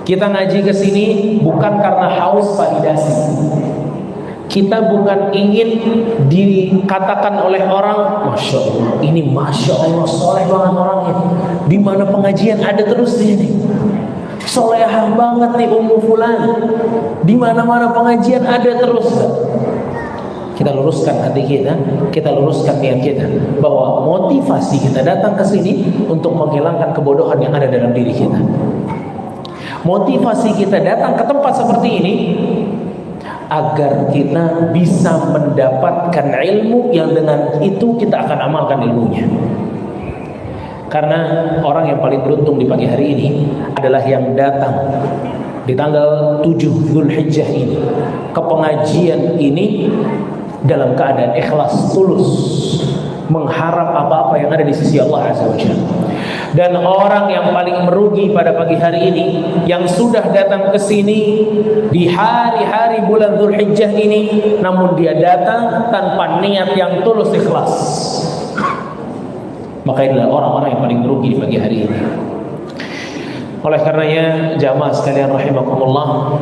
Kita ngaji ke sini bukan karena haus validasi. Kita bukan ingin dikatakan oleh orang, Masya Allah, ini Masya Allah, soleh banget orangnya. Di mana pengajian ada terus dia nih. Solehah banget nih Ummu Fulan. Di mana-mana pengajian ada terus. Kita luruskan hati kita luruskan niat kita bahwa motivasi kita datang ke sini untuk menghilangkan kebodohan yang ada dalam diri kita. Motivasi kita datang ke tempat seperti ini agar kita bisa mendapatkan ilmu yang dengan itu kita akan amalkan ilmunya. Karena orang yang paling beruntung di pagi hari ini adalah yang datang di tanggal 7 Dzulhijjah ini ke pengajian ini dalam keadaan ikhlas, tulus, mengharap apa-apa yang ada di sisi Allah Azza wa Jalla. Dan orang yang paling merugi pada pagi hari ini yang sudah datang ke sini di hari-hari bulan Dzulhijjah ini, namun dia datang tanpa niat yang tulus ikhlas. Maka inilah orang-orang yang paling merugi di pagi hari ini. Oleh karenanya, jamaah sekalian rahimakumullah,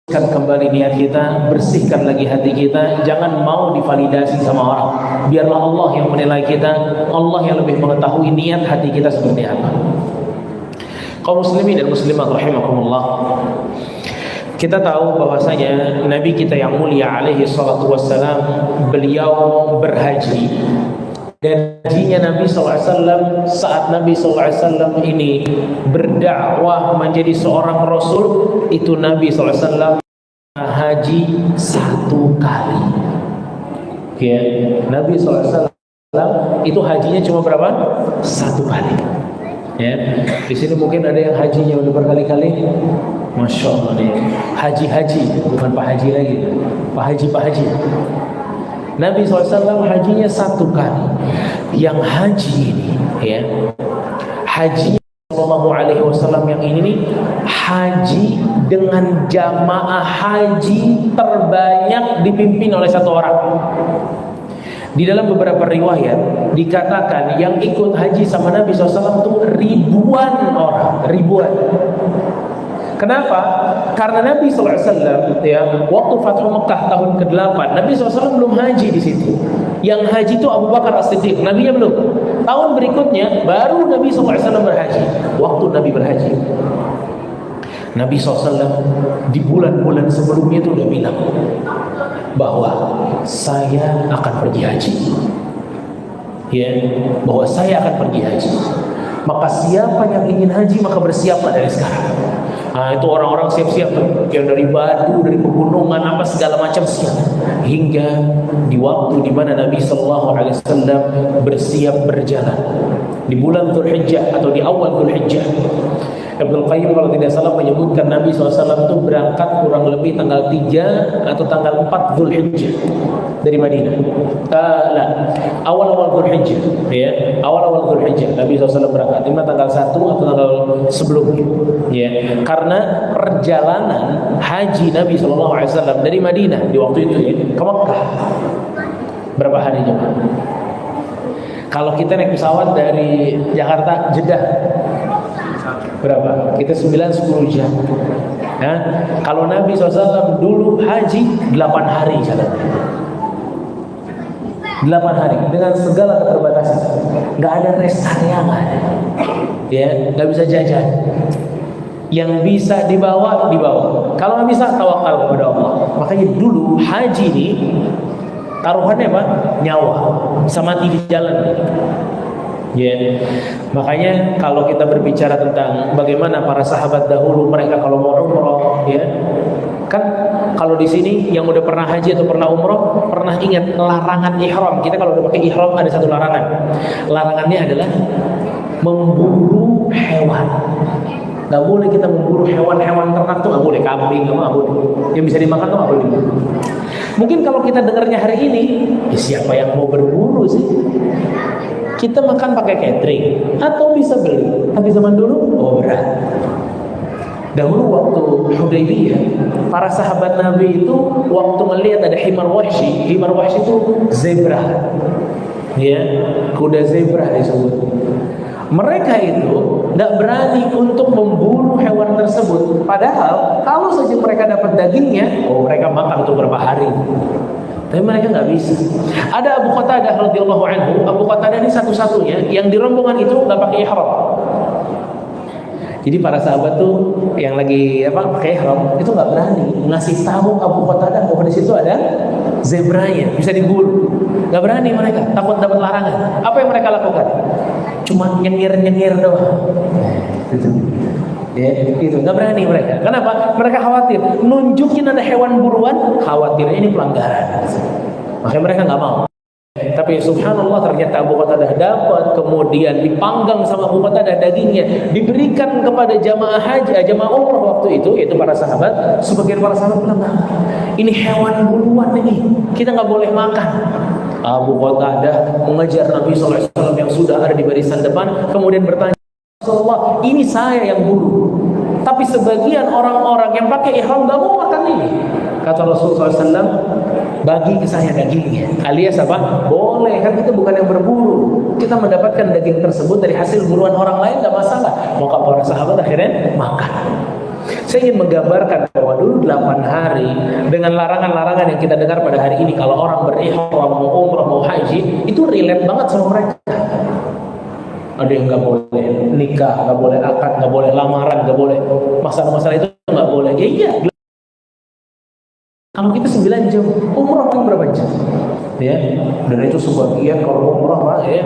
bersihkan kembali niat kita, bersihkan lagi hati kita. Jangan mau divalidasi sama orang. Biarlah Allah yang menilai kita. Allah yang lebih mengetahui niat hati kita seperti apa. Kaum muslimin dan muslimat rahimakumullah, kita tahu bahwasanya Nabi kita yang mulia alaihi salatu wassalam, beliau berhaji. Dan hajinya Nabi SAW, saat Nabi SAW ini berdakwah menjadi seorang Rasul, itu Nabi SAW haji 1 kali. Ya, Nabi SAW itu hajinya cuma berapa? 1 kali. Ya, di sini mungkin ada yang hajinya udah berkali-kali. Masya Allah nih, haji-haji, bukan Pak Haji lagi, Pak Haji. Nabi SAW hajinya 1 kali. Yang haji ini, ya, haji Sallallahu Alaihi Wasallam yang ini nih, haji dengan jamaah haji terbanyak dipimpin oleh 1 orang. Di dalam beberapa riwayat dikatakan yang ikut haji sama Nabi SAW itu ribuan orang, ribuan. Kenapa? Karena Nabi SAW ya, waktu Fathu Mekah tahun ke-8, Nabi SAW belum haji di situ. Yang haji itu Abu Bakar As-Siddiq, Nabi-nya belum. Tahun berikutnya baru Nabi SAW berhaji. Waktu Nabi berhaji, Nabi SAW di bulan-bulan sebelumnya itu udah bilang bahwa saya akan pergi haji. Ya, bahwa saya akan pergi haji. Maka siapa yang ingin haji maka bersiaplah dari sekarang. Nah, itu orang-orang siap-siap tuh, yang dari batu, dari pegunungan, apa segala macam siap. Hingga di waktu di mana Nabi Sallallahu Alaihi Wasallam bersiap berjalan di bulan Dzulhijjah atau di awal Dzulhijjah. Ibnu Qayyim kalau tidak salah menyebutkan Nabi SAW itu berangkat kurang lebih tanggal 3 atau tanggal 4 Dzulhijjah dari Madinah. Awal-awal Dzulhijjah, ya, awal-awal Dzulhijjah Nabi SAW berangkat. Lima tanggal 1 atau tanggal sebelumnya, ya. Karena perjalanan haji Nabi SAW dari Madinah di waktu itu, ya, ke Mekah berapa hari jemaah? Kalau kita naik pesawat dari Jakarta Jeddah berapa? Kita 9-10 jam. Nah, kalau Nabi SAW dulu haji 8 hari jalan. 8 hari dengan segala keterbatasan. Nggak ada rest area, nggak ada. Ya, nggak bisa jajan. Yang bisa dibawa. Kalau nggak bisa, tawakal kepada Allah. Makanya dulu haji ini taruhannya apa? Nyawa. Bisa mati di jalan. Ya, makanya kalau kita berbicara tentang bagaimana para sahabat dahulu mereka kalau mau umroh, ya, kan kalau di sini yang udah pernah haji atau pernah umroh pernah ingat larangan ihram. Kita kalau udah pakai ihram ada satu larangan. Larangannya adalah memburu hewan. Gak boleh kita memburu hewan-hewan ternak tuh, gak boleh. Kambing gak boleh. Yang bisa dimakan tuh gak boleh. Mungkin kalau kita dengarnya hari ini, ya siapa yang mau berburu sih? Kita makan pakai catering atau bisa beli. Tapi zaman dulu, oh berat. Dahulu waktu Hudaybiyah, para sahabat Nabi itu waktu melihat ada himar wahsy itu zebra. Ya, kuda zebra disebut. Mereka itu tidak berani untuk membunuh hewan tersebut. Padahal kalau saja mereka dapat dagingnya, mereka makan untuk berapa hari. Tapi mereka nggak bisa. Ada Abu Qatadah radhiyallahu anhu. Abu Qatadah ini satu-satunya yang di rombongan itu nggak pakai ihram. Jadi para sahabat tuh yang lagi pakai ihram itu nggak berani ngasih tahu Abu Qatadah bahwa di situ ada zebranya bisa diburu. Nggak berani mereka, takut dapat larangan. Apa yang mereka lakukan? Cuma nyengir doang. Ya, itu nggak berani mereka. Kenapa? Mereka khawatir nunjukin ada hewan buruan, khawatirnya ini pelanggaran. Makanya mereka nggak mau. Tapi subhanallah ternyata Abu Qatadah dapat, kemudian dipanggang sama Abu Qatadah dagingnya, diberikan kepada jamaah haji, jamaah umrah waktu itu, yaitu para sahabat. Sebagian para sahabat bilang, ini hewan buruan ini, kita nggak boleh makan. Abu Qatadah mengejar Nabi SAW yang sudah ada di barisan depan, kemudian bertanya, Rasulullah, ini saya yang buru, tapi sebagian orang-orang yang pakai ihram nggak mau makan ini. Kata Rasulullah SAW, bagi ke saya dagingnya. Alias apa? Boleh, kan kita bukan yang berburu. Kita mendapatkan daging tersebut dari hasil buruan orang lain, gak masalah. Maka para sahabat akhirnya makan. Saya ingin menggambarkan bahwa dulu 8 hari dengan larangan-larangan yang kita dengar pada hari ini, kalau orang berihram, mau umrah, mau haji, itu relate banget sama mereka. Ada yang gak boleh nikah, gak boleh akad, gak boleh lamaran, gak boleh masalah-masalah itu gak boleh. Ya iya. Kalau kita 9 jam, umrah paling berapa jam? Ya, dan itu sebagian kalau umrah ya,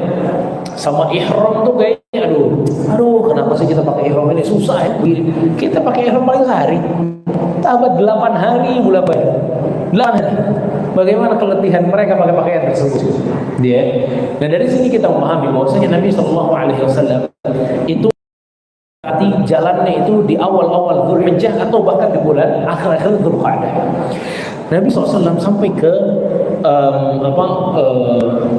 sama ihram tuh kayaknya aduh, kenapa sih kita pakai ihram ini susah ya? Kita pakai ihram paling sehari, tambah 8 hari bulan apa? 8 hari. Bagaimana keletihan mereka pakai pakaian tersebut? Ya, dan dari sini kita memahami bahwasanya Nabi SAW itu berarti jalannya itu di awal-awal Dzulhijjah atau bahkan di bulan akhir-akhir Dzulqa'dah. Nabi SAW sampai ke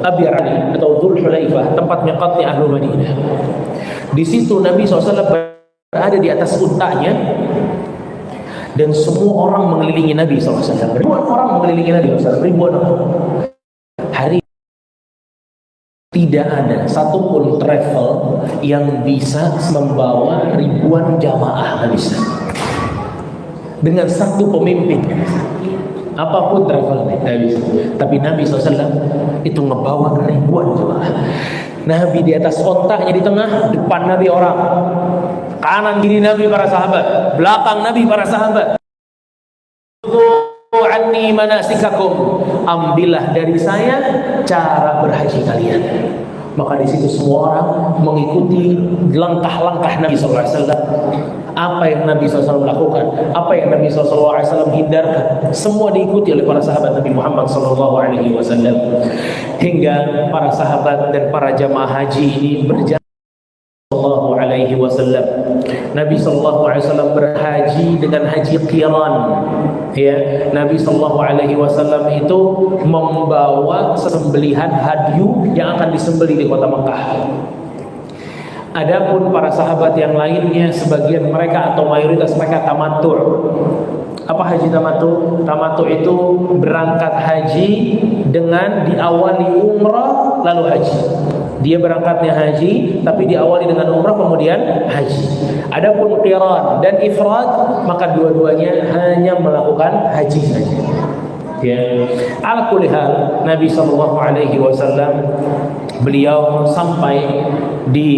Abi Ali atau Dzulhulaifah, tempat miqatnya Ahlul Madinah. Di situ Nabi SAW berada di atas untanya dan semua orang mengelilingi Nabi SAW. Ribuan orang mengelilingi Nabi SAW, ribuan orang. Hari tidak ada satupun travel yang bisa membawa ribuan jamaah, nggak bisa. Dengan satu pemimpin, apapun travelnya, nggak bisa. Tapi Nabi SAW itu ngebawa ribuan jamaah. Nabi di atas ontaknya di tengah, depan Nabi orang, kanan kiri Nabi para sahabat, belakang Nabi para sahabat. Anni manasikakum, ambillah dari saya cara berhaji kalian. Maka di situ semua orang mengikuti langkah-langkah Nabi SAW. Apa yang Nabi SAW lakukan, apa yang Nabi SAW hindarkan, semua diikuti oleh para sahabat Nabi Muhammad SAW. Hingga para sahabat dan para jamaah haji ini berjalan sallallahu alaihi wasallam. Nabi sallallahu alaihi wasallam berhaji dengan haji qiran. Ya, Nabi sallallahu alaihi wasallam itu membawa sembelihan hadyu yang akan disembelih di kota Mekah. Adapun para sahabat yang lainnya, sebagian mereka atau mayoritas mereka tamattu'. Apa haji tamattu'? Tamattu' itu berangkat haji dengan diawali umrah lalu haji. Dia berangkatnya haji, tapi diawali dengan umrah kemudian haji. Adapun qiran dan ifrad, maka dua-duanya hanya melakukan haji saja. Ya, ala kulli hal, Nabi sallallahu alaihi wasallam beliau sampai di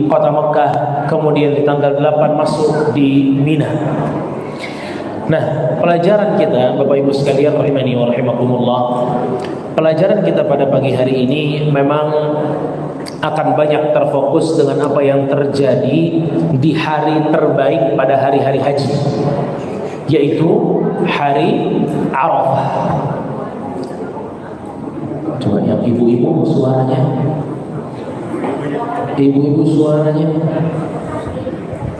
kota Mekah, kemudian di tanggal 8 masuk di Mina. Nah, pelajaran kita Bapak Ibu sekalian rahimani wa rahimakumullah, pelajaran kita pada pagi hari ini memang akan banyak terfokus dengan apa yang terjadi di hari terbaik pada hari-hari haji, yaitu hari Arafah. Coba yang ibu-ibu suaranya, ibu-ibu suaranya,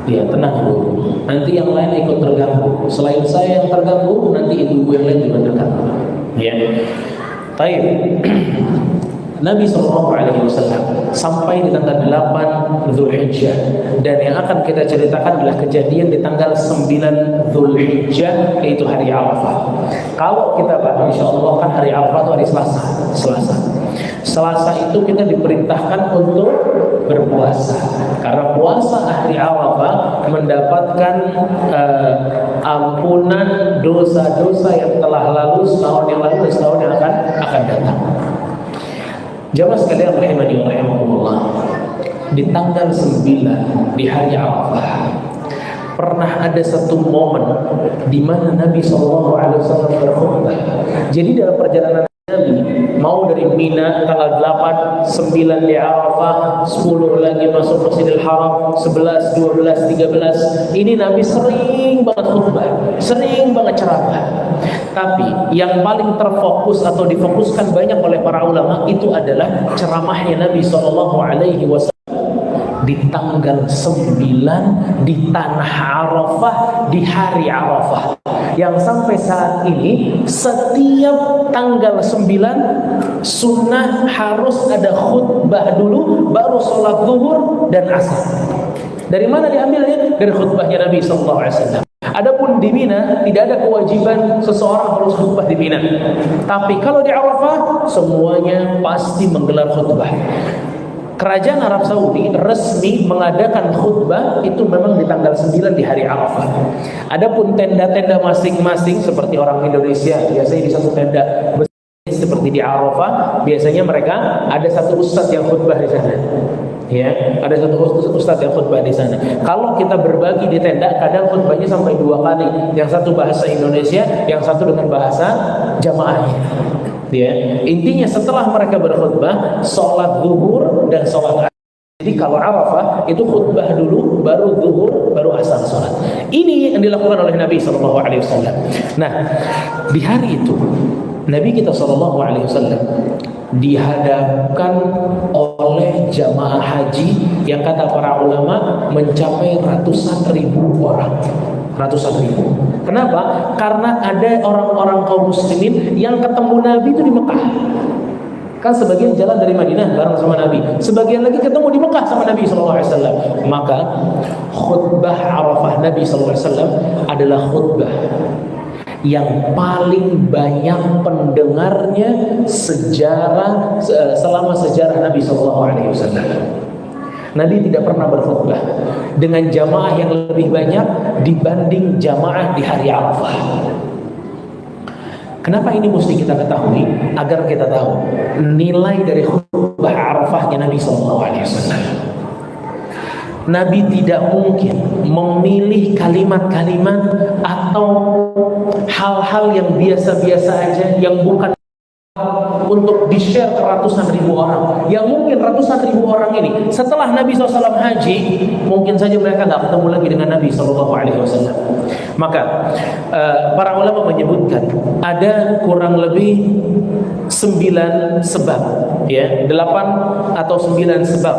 ya tenang dulu. Nanti yang lain ikut terganggu. Selain saya yang terganggu, nanti ibu-ibu yang lain juga terganggu. Ya, baik. Nabi SAW sampai di tanggal 8 Dzulhijjah, dan yang akan kita ceritakan adalah kejadian di tanggal 9 Dzulhijjah, yaitu hari Arafah. Kalau kita bahas, insya Allah kan hari Arafah itu hari Selasa. Selasa itu kita diperintahkan untuk berpuasa, karena puasa hari Arafah mendapatkan ampunan dosa-dosa yang telah lalu setahun yang lalu dan setahun yang akan datang. Jamaah sekalian rahimani wa rahimakumullah, di tanggal 9 di hari Arafah pernah ada satu momen di mana Nabi SAW berkhutbah. Jadi dalam perjalanan Nabi mau dari Mina tanggal 8, 9 di Arafah, 10 lagi masuk Masjidil Haram, 11, 12, 13. Ini Nabi sering banget khutbah, sering banget ceramah. Tapi yang paling terfokus atau difokuskan banyak oleh para ulama itu adalah ceramahnya Nabi SAW di tanggal 9 di tanah Arafah, di hari Arafah, yang sampai saat ini setiap tanggal 9 sunnah harus ada khutbah dulu baru sholat zuhur dan asar. Dari mana diambilnya? Dari khutbahnya Nabi SAW. Adapun di Mina tidak ada kewajiban seseorang harus khutbah di Mina, tapi kalau di Arafah semuanya pasti menggelar khutbah. Kerajaan Arab Saudi resmi mengadakan khutbah itu memang di tanggal 9 di hari Arafah. Adapun tenda-tenda masing-masing seperti orang Indonesia, biasanya di satu tenda seperti di Arafah, biasanya mereka ada satu ustadz yang khutbah di sana. Ya, ada satu ustadz yang khutbah di sana. Kalau kita berbagi di tenda, kadang khutbahnya sampai 2 kali. Yang satu bahasa Indonesia, yang satu dengan bahasa jamaahnya. Ya, intinya setelah mereka berkhutbah, sholat zuhur dan sholat asar. Jadi kalau Arafah itu khutbah dulu, baru zuhur, baru asar sholat. Ini yang dilakukan oleh Nabi SAW. Nah, di hari itu Nabi kita SAW dihadapkan oleh jamaah haji yang kata para ulama mencapai ratusan ribu orang. Ratusan ribu. Kenapa? Karena ada orang-orang kaum muslimin yang ketemu Nabi itu di Mekah. Kan sebagian jalan dari Madinah bareng sama Nabi, sebagian lagi ketemu di Mekah sama Nabi SAW. Maka khutbah Arafah Nabi SAW adalah khutbah yang paling banyak pendengarnya selama sejarah Nabi SAW. Nabi tidak pernah berkhutbah dengan jamaah yang lebih banyak dibanding jamaah di hari Arafah. Kenapa ini mesti kita ketahui? Agar kita tahu nilai dari khutbah Arafahnya Nabi SAW. Nabi tidak mungkin memilih kalimat-kalimat atau hal-hal yang biasa-biasa aja, yang bukan untuk di-share ke ratusan ribu orang. Yang mungkin ratusan ribu orang ini setelah Nabi SAW haji, mungkin saja mereka nggak ketemu lagi dengan Nabi SAW. Maka para ulama menyebutkan ada kurang lebih 9 sebab, ya, 8 atau 9 sebab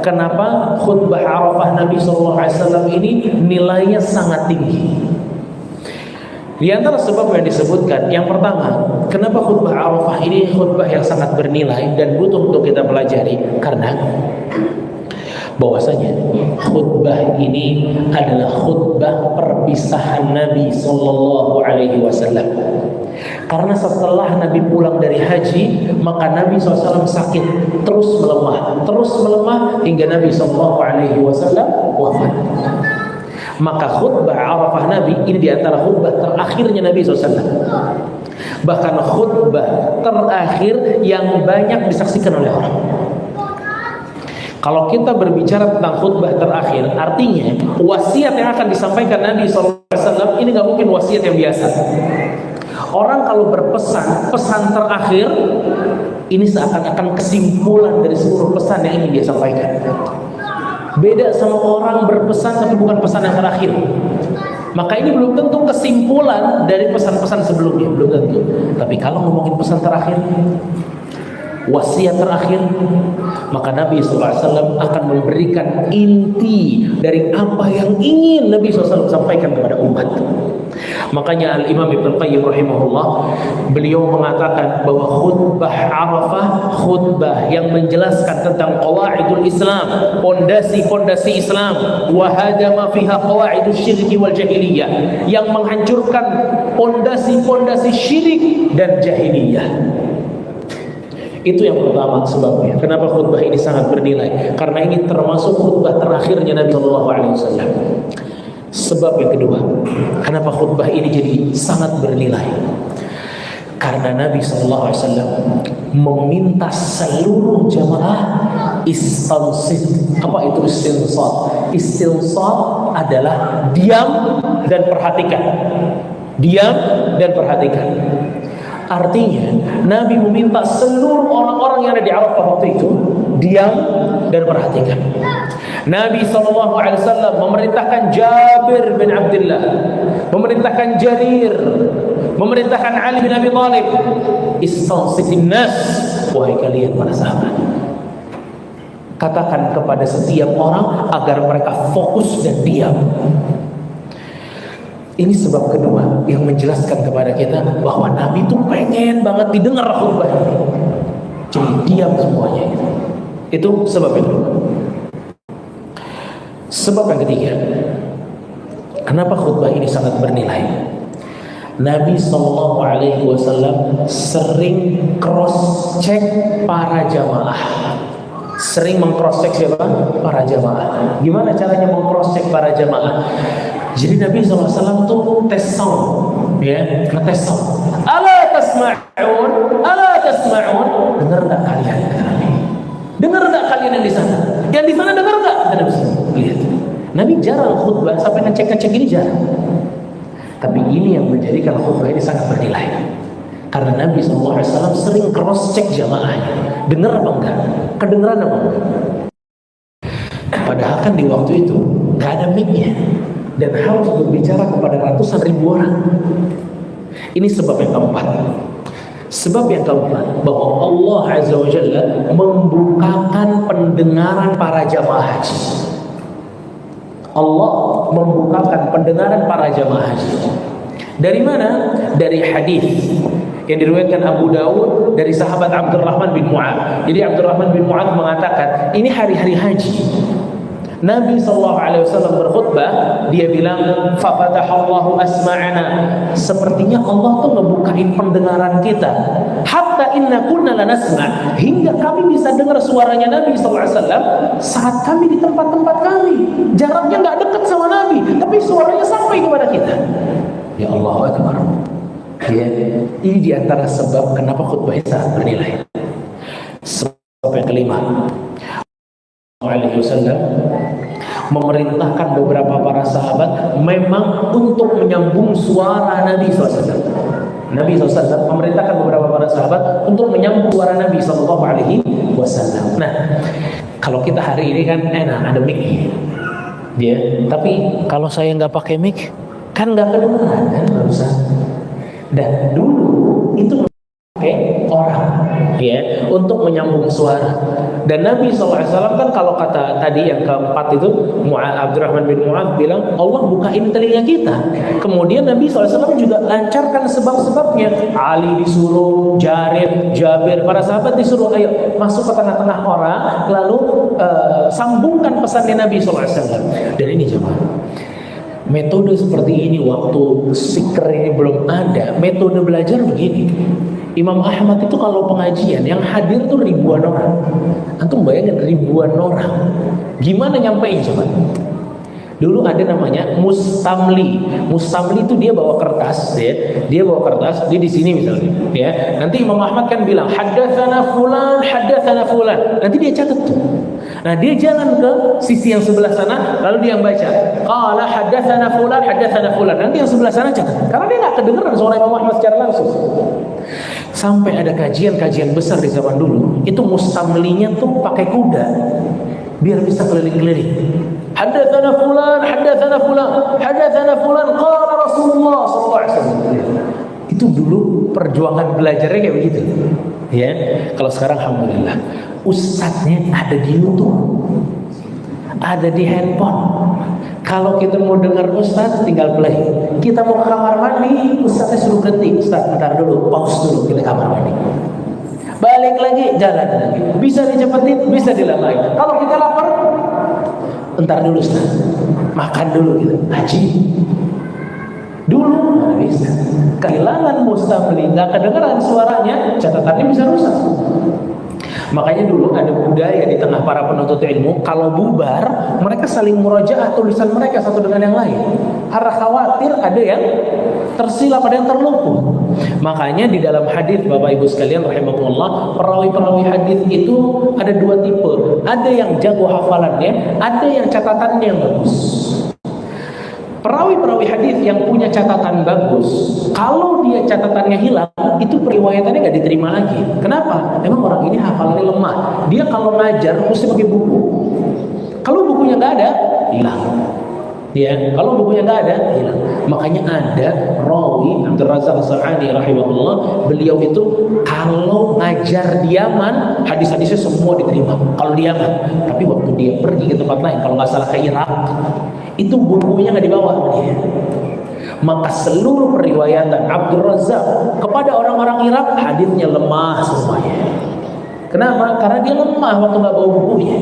kenapa khutbah Arafah Nabi SAW ini nilainya sangat tinggi. Di antara sebab yang disebutkan, yang pertama, kenapa khutbah Arafah ini khutbah yang sangat bernilai dan butuh untuk kita pelajari? Karena bahwasanya khutbah ini adalah khutbah perpisahan Nabi Sallallahu Alaihi Wasallam. Karena setelah Nabi pulang dari haji, maka Nabi SAW sakit, terus melemah hingga Nabi Sallallahu Alaihi Wasallam wafat. Maka khutbah Arafah Nabi ini diantara khutbah terakhirnya Nabi SAW. Bahkan khutbah terakhir yang banyak disaksikan oleh orang. Kalau kita berbicara tentang khutbah terakhir, artinya wasiat yang akan disampaikan Nabi SAW ini gak mungkin wasiat yang biasa. Orang kalau berpesan, pesan terakhir ini seakan-akan kesimpulan dari seluruh pesan yang ingin dia sampaikan. Beda sama orang berpesan tapi bukan pesan yang terakhir. Maka ini belum tentu kesimpulan dari pesan-pesan sebelumnya, belum tentu. Tapi kalau ngomongin pesan terakhir, wasiat terakhir, maka Nabi SAW akan memberikan inti dari apa yang ingin Nabi SAW sampaikan kepada umat. Makanya Al-Imam Ibn Qayyim rahimahullah, beliau mengatakan bahwa khutbah Arafah khutbah yang menjelaskan tentang qawaidul Islam, pondasi-pondasi Islam, wa hadama fiha qawaidus syirki wal jahiliyah, yang menghancurkan pondasi-pondasi syirik dan jahiliyah. Itu yang pertama sebabnya. Kenapa khutbah ini sangat bernilai? Karena ini termasuk khutbah terakhirnya Nabi Shallallahu Alaihi Wasallam. Sebab yang kedua, kenapa khutbah ini jadi sangat bernilai? Karena Nabi Shallallahu Alaihi Wasallam meminta seluruh jamaah istinsit. Apa itu istinsat? Istinsat adalah diam dan perhatikan. Diam dan perhatikan. Artinya Nabi meminta seluruh orang-orang yang ada di Arafah waktu itu diam dan perhatikan. Nabi SAW memerintahkan Jabir bin Abdullah, memerintahkan Jarir, memerintahkan Ali bin Abi Thalib, istansitin nas, wahai kalian para sahabat, katakan kepada setiap orang agar mereka fokus dan diam. Ini sebab kedua yang menjelaskan kepada kita bahwa Nabi itu pengen banget didengar khutbah ini. Jadi diam semuanya. Itu sebab itu. Sebab yang ketiga, kenapa khutbah ini sangat bernilai? Nabi SAW sering cross check para jamaah. Sering meng-cross check siapa? Para jamaah. Gimana caranya meng-cross check para jamaah? Jadi Nabi SAW tuh tes sound, ya, ngetes sound. Ala tasma'un, ala tasma'un. Dengar nggak kalian? Dengar nggak kalian yang di sana? Yang di sana dengar nggak? Lihat. Nabi jarang khutbah sampai ngecek-ngecek ini jarang. Tapi ini yang menjadikan khutbah ini sangat bernilai. Karena Nabi SAW sering cross check jamaahnya. Dengar apa enggak? Kedengeran apa enggak? Padahal kan di waktu itu nggak ada mic-nya dan harus berbicara kepada ratusan ribu orang. Ini sebab yang keempat. Sebab yang keempat, bahwa Allah Azza wa Jalla membukakan pendengaran para jamaah haji. Allah membukakan pendengaran para jamaah haji. Dari mana? Dari hadis yang diriwayatkan Abu Dawud dari sahabat Abdurrahman bin Mu'adz. Jadi Abdurrahman bin Mu'adz mengatakan, ini hari-hari haji. Nabi SAW berkhutbah, dia bilang, "Fafatahallahu asma'ana." Sepertinya Allah tuh ngebukain pendengaran kita. Hatta inna kunna lanasma', hingga kami bisa dengar suaranya Nabi SAW saat kami di tempat-tempat kami. Jaraknya nggak dekat sama Nabi, tapi suaranya sampai kepada kita. Ya Allahu Akbar. Ya, ini diantara sebab kenapa khutbah ini sangat bernilai. Sebab yang kelima, Wasallam memerintahkan beberapa para sahabat memang untuk menyambung suara Nabi SAW. Nabi SAW memerintahkan beberapa para sahabat untuk menyambung suara Nabi SAW. Nah, kalau kita hari ini kan enak ada mic, ya. Tapi kalau saya nggak pakai mic, kan nggak kedengeran kan barusan. Dan dulu itu pakai orang, ya, untuk menyambung suara. Dan Nabi SAW kan kalau kata tadi yang keempat itu Abdurrahman bin Mu'adz bilang Allah bukain telinga kita. Kemudian Nabi SAW juga lancarkan sebab-sebabnya. Ali disuruh, Jarir, Jabir, para sahabat disuruh ayo masuk ke tengah-tengah orang, lalu sambungkan pesannya Nabi SAW. Dan ini jemaah, metode seperti ini waktu speaker ini belum ada. Metode belajar begini. Imam Ahmad itu kalau pengajian yang hadir tuh ribuan orang. Antum bayangin ribuan orang. Gimana nyampein coba? Dulu ada namanya mustamli. Mustamli itu dia bawa kertas, ya. Dia bawa kertas, dia di sini misalnya, ya. Nanti Imam Ahmad kan bilang haddatsana fulan, haddatsana fulan. Nanti dia catat tuh. Nah, dia jalan ke sisi yang sebelah sana, lalu dia yang baca. Qala haddatsana fulan, haddatsana fulan. Nanti yang sebelah sana catat. Karena dia enggak kedengeran suara Imam Ahmad secara langsung. Sampai ada kajian-kajian besar di zaman dulu, itu mustamlinya tuh pakai kuda biar bisa keliling-keliling. Haddatsana fulan, haddatsana fulan, haddatsana fulan qala Rasulullah sallallahu alaihi wasallam. Itu dulu perjuangan belajarnya kayak begitu. Ya, kalau sekarang alhamdulillah ustadznya ada di YouTube, ada di handphone. Kalau kita mau dengar ustadz tinggal play. Kita mau ke kamar mandi, ustadznya suruh berhenti. Ustadz bentar dulu, pause dulu, kita kamar mandi. Balik lagi, jalan lagi. Bisa dicepetin, bisa dilamain. Kalau kita lapar, bentar dulu ustadz, makan dulu gitu. Haji. Dulu nggak bisa. Kehilangan mustamli, nggak kedengeran suaranya, catatannya bisa rusak. Makanya dulu ada budaya di tengah para penuntut ilmu, kalau bubar mereka saling murojaah tulisan mereka satu dengan yang lain, karena khawatir ada yang tersilap, ada yang terluput. Makanya di dalam hadis Bapak Ibu sekalian rahimakumullah, perawi-perawi hadis itu ada dua tipe. Ada yang jago hafalannya, ada yang catatannya yang bagus. Perawi-perawi hadis yang punya catatan bagus, kalau dia catatannya hilang, itu periwayatannya nggak diterima lagi. Kenapa? Emang orang ini hafalannya lemah. Dia kalau ngajar mesti pakai buku. Kalau bukunya nggak ada, hilang. Ya, kalau bukunya nggak ada, hilang. Makanya ada rawi Abdul Razak As-San'ani rahimahullah, beliau itu kalau ngajar di Yaman, hadis-hadisnya semua diterima. Kalau di Yaman, tapi waktu dia pergi ke tempat lain, kalau nggak salah ke Irak, itu bukunya nggak dibawa sama dia. Maka seluruh periwayatan Abdul Razak kepada orang-orang Irak hadisnya lemah semuanya. Kenapa? Karena dia lemah waktu nggak bawa bukunya.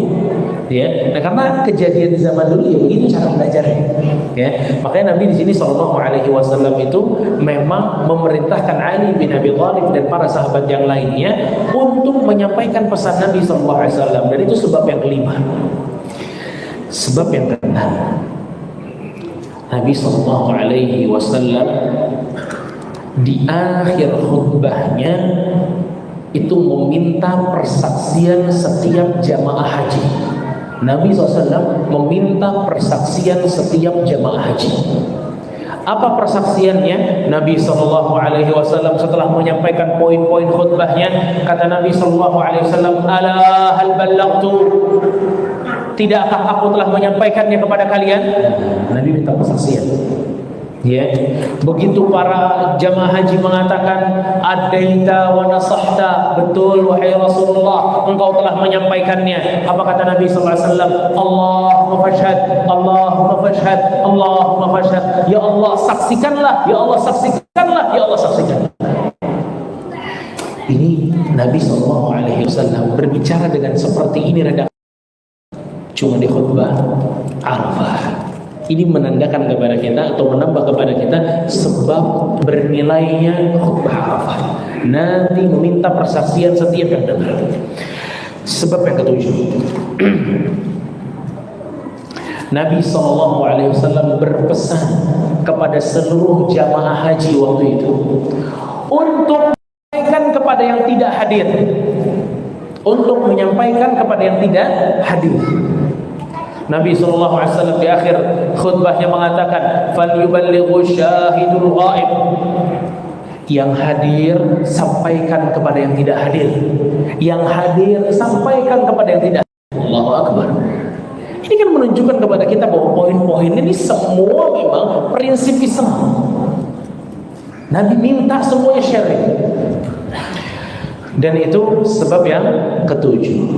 Ya, nah karena kejadian di zaman dulu ya begitu cara belajarnya. Ya, makanya Nabi di sini Shallallahu Alaihi Wasallam itu memang memerintahkan Ali bin Abi Thalib dan para sahabat yang lainnya untuk menyampaikan pesan Nabi Shallallahu Alaihi Wasallam, dan itu sebab yang kelima. Sebab yang keenam, Nabi Shallallahu Alaihi Wasallam di akhir khutbahnya itu meminta persaksian setiap jamaah haji. Nabi SAW meminta persaksian setiap jamaah haji. Apa persaksiannya? Nabi SAW setelah menyampaikan poin-poin khutbahnya, kata Nabi SAW, ala hal ballaghtu, tidakkah aku telah menyampaikannya kepada kalian? Nabi minta persaksian. Ya, begitu para jamaah haji mengatakan adaita wa nasahta, betul wahai Rasulullah, engkau telah menyampaikannya. Apa kata Nabi sallallahu alaihi wasallam? Allahumma fashhad, Allahumma fashhad, Allahumma fashhad. Ya Allah saksikanlah, ya Allah saksikanlah, ya Allah saksikanlah. Ini Nabi sallallahu alaihi wasallam berbicara dengan seperti ini redaksi cuma di khutbah Arafah. Ini menandakan kepada kita atau menambah kepada kita sebab bernilainya khutbah Arafah. Nanti meminta persaksian setiap yang dengar. Sebab yang ketujuh, Nabi SAW berpesan kepada seluruh jamaah haji waktu itu untuk menyampaikan kepada yang tidak hadir, untuk menyampaikan kepada yang tidak hadir. Nabi SAW di akhir khutbahnya mengatakan, "Falyuballighu syahidul ghaib." Yang hadir sampaikan kepada yang tidak hadir. Yang hadir sampaikan kepada yang tidak hadir. Allahu Akbar. Ini kan menunjukkan kepada kita bahwa poin-poin ini semua memang prinsip Islam. Nabi minta semuanya sharing. Dan itu sebab yang ketujuh.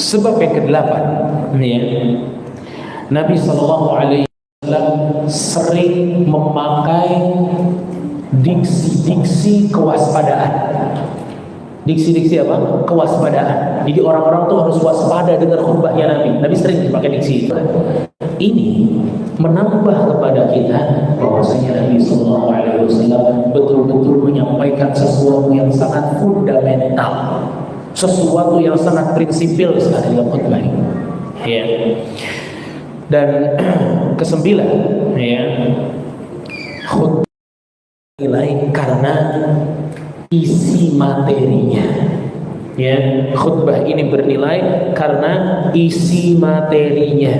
Sebab yang kedelapan, ya, Nabi SAW sering memakai diksi-diksi kewaspadaan. Diksi-diksi apa? Kewaspadaan. Jadi orang-orang tuh harus waspada dengar khutbahnya Nabi. Nabi sering dipakai diksi itu. Ini menambah kepada kita bahwasanya Nabi SAW betul-betul menyampaikan sesuatu yang sangat fundamental, sesuatu yang sangat prinsipil sekali dalam khutbah ini. Ya. Dan kesembilan, ya, khutbah nilai karena isi materinya. Ya, khutbah ini bernilai karena isi materinya.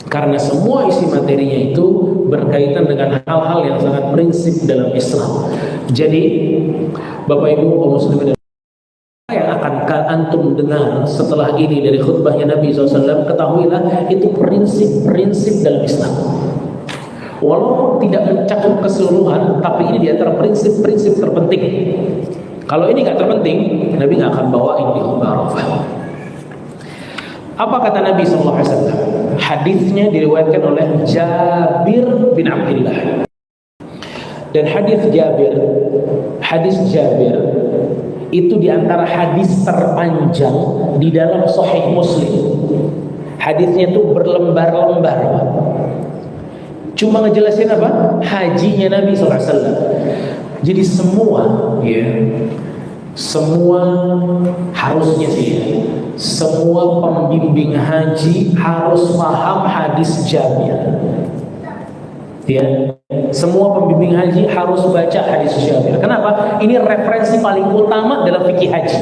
Karena semua isi materinya itu berkaitan dengan hal-hal yang sangat prinsip dalam Islam. Jadi, Bapak Ibu kaum muslimin yang akan antum dengar setelah ini dari khutbahnya Nabi SAW, ketahuilah itu prinsip-prinsip dalam Islam. Walaupun tidak mencakup keseluruhan, tapi ini di antara prinsip-prinsip terpenting. Kalau ini nggak terpenting, Nabi nggak akan bawain di khutbah Arafah. Apa kata Nabi SAW? Hadisnya diriwayatkan oleh Jabir bin Abdullah. Dan hadis Jabir itu diantara hadis terpanjang di dalam Sahih Muslim. Hadisnya itu berlembar-lembar. Cuma ngejelasin apa? Hajinya Nabi SAW. Jadi semua, ya, semua harusnya sih ya, semua pembimbing haji harus paham hadis Jabir. Ya, semua pembimbing haji harus baca hadis Jabir. Kenapa? Ini referensi paling utama dalam fikih haji.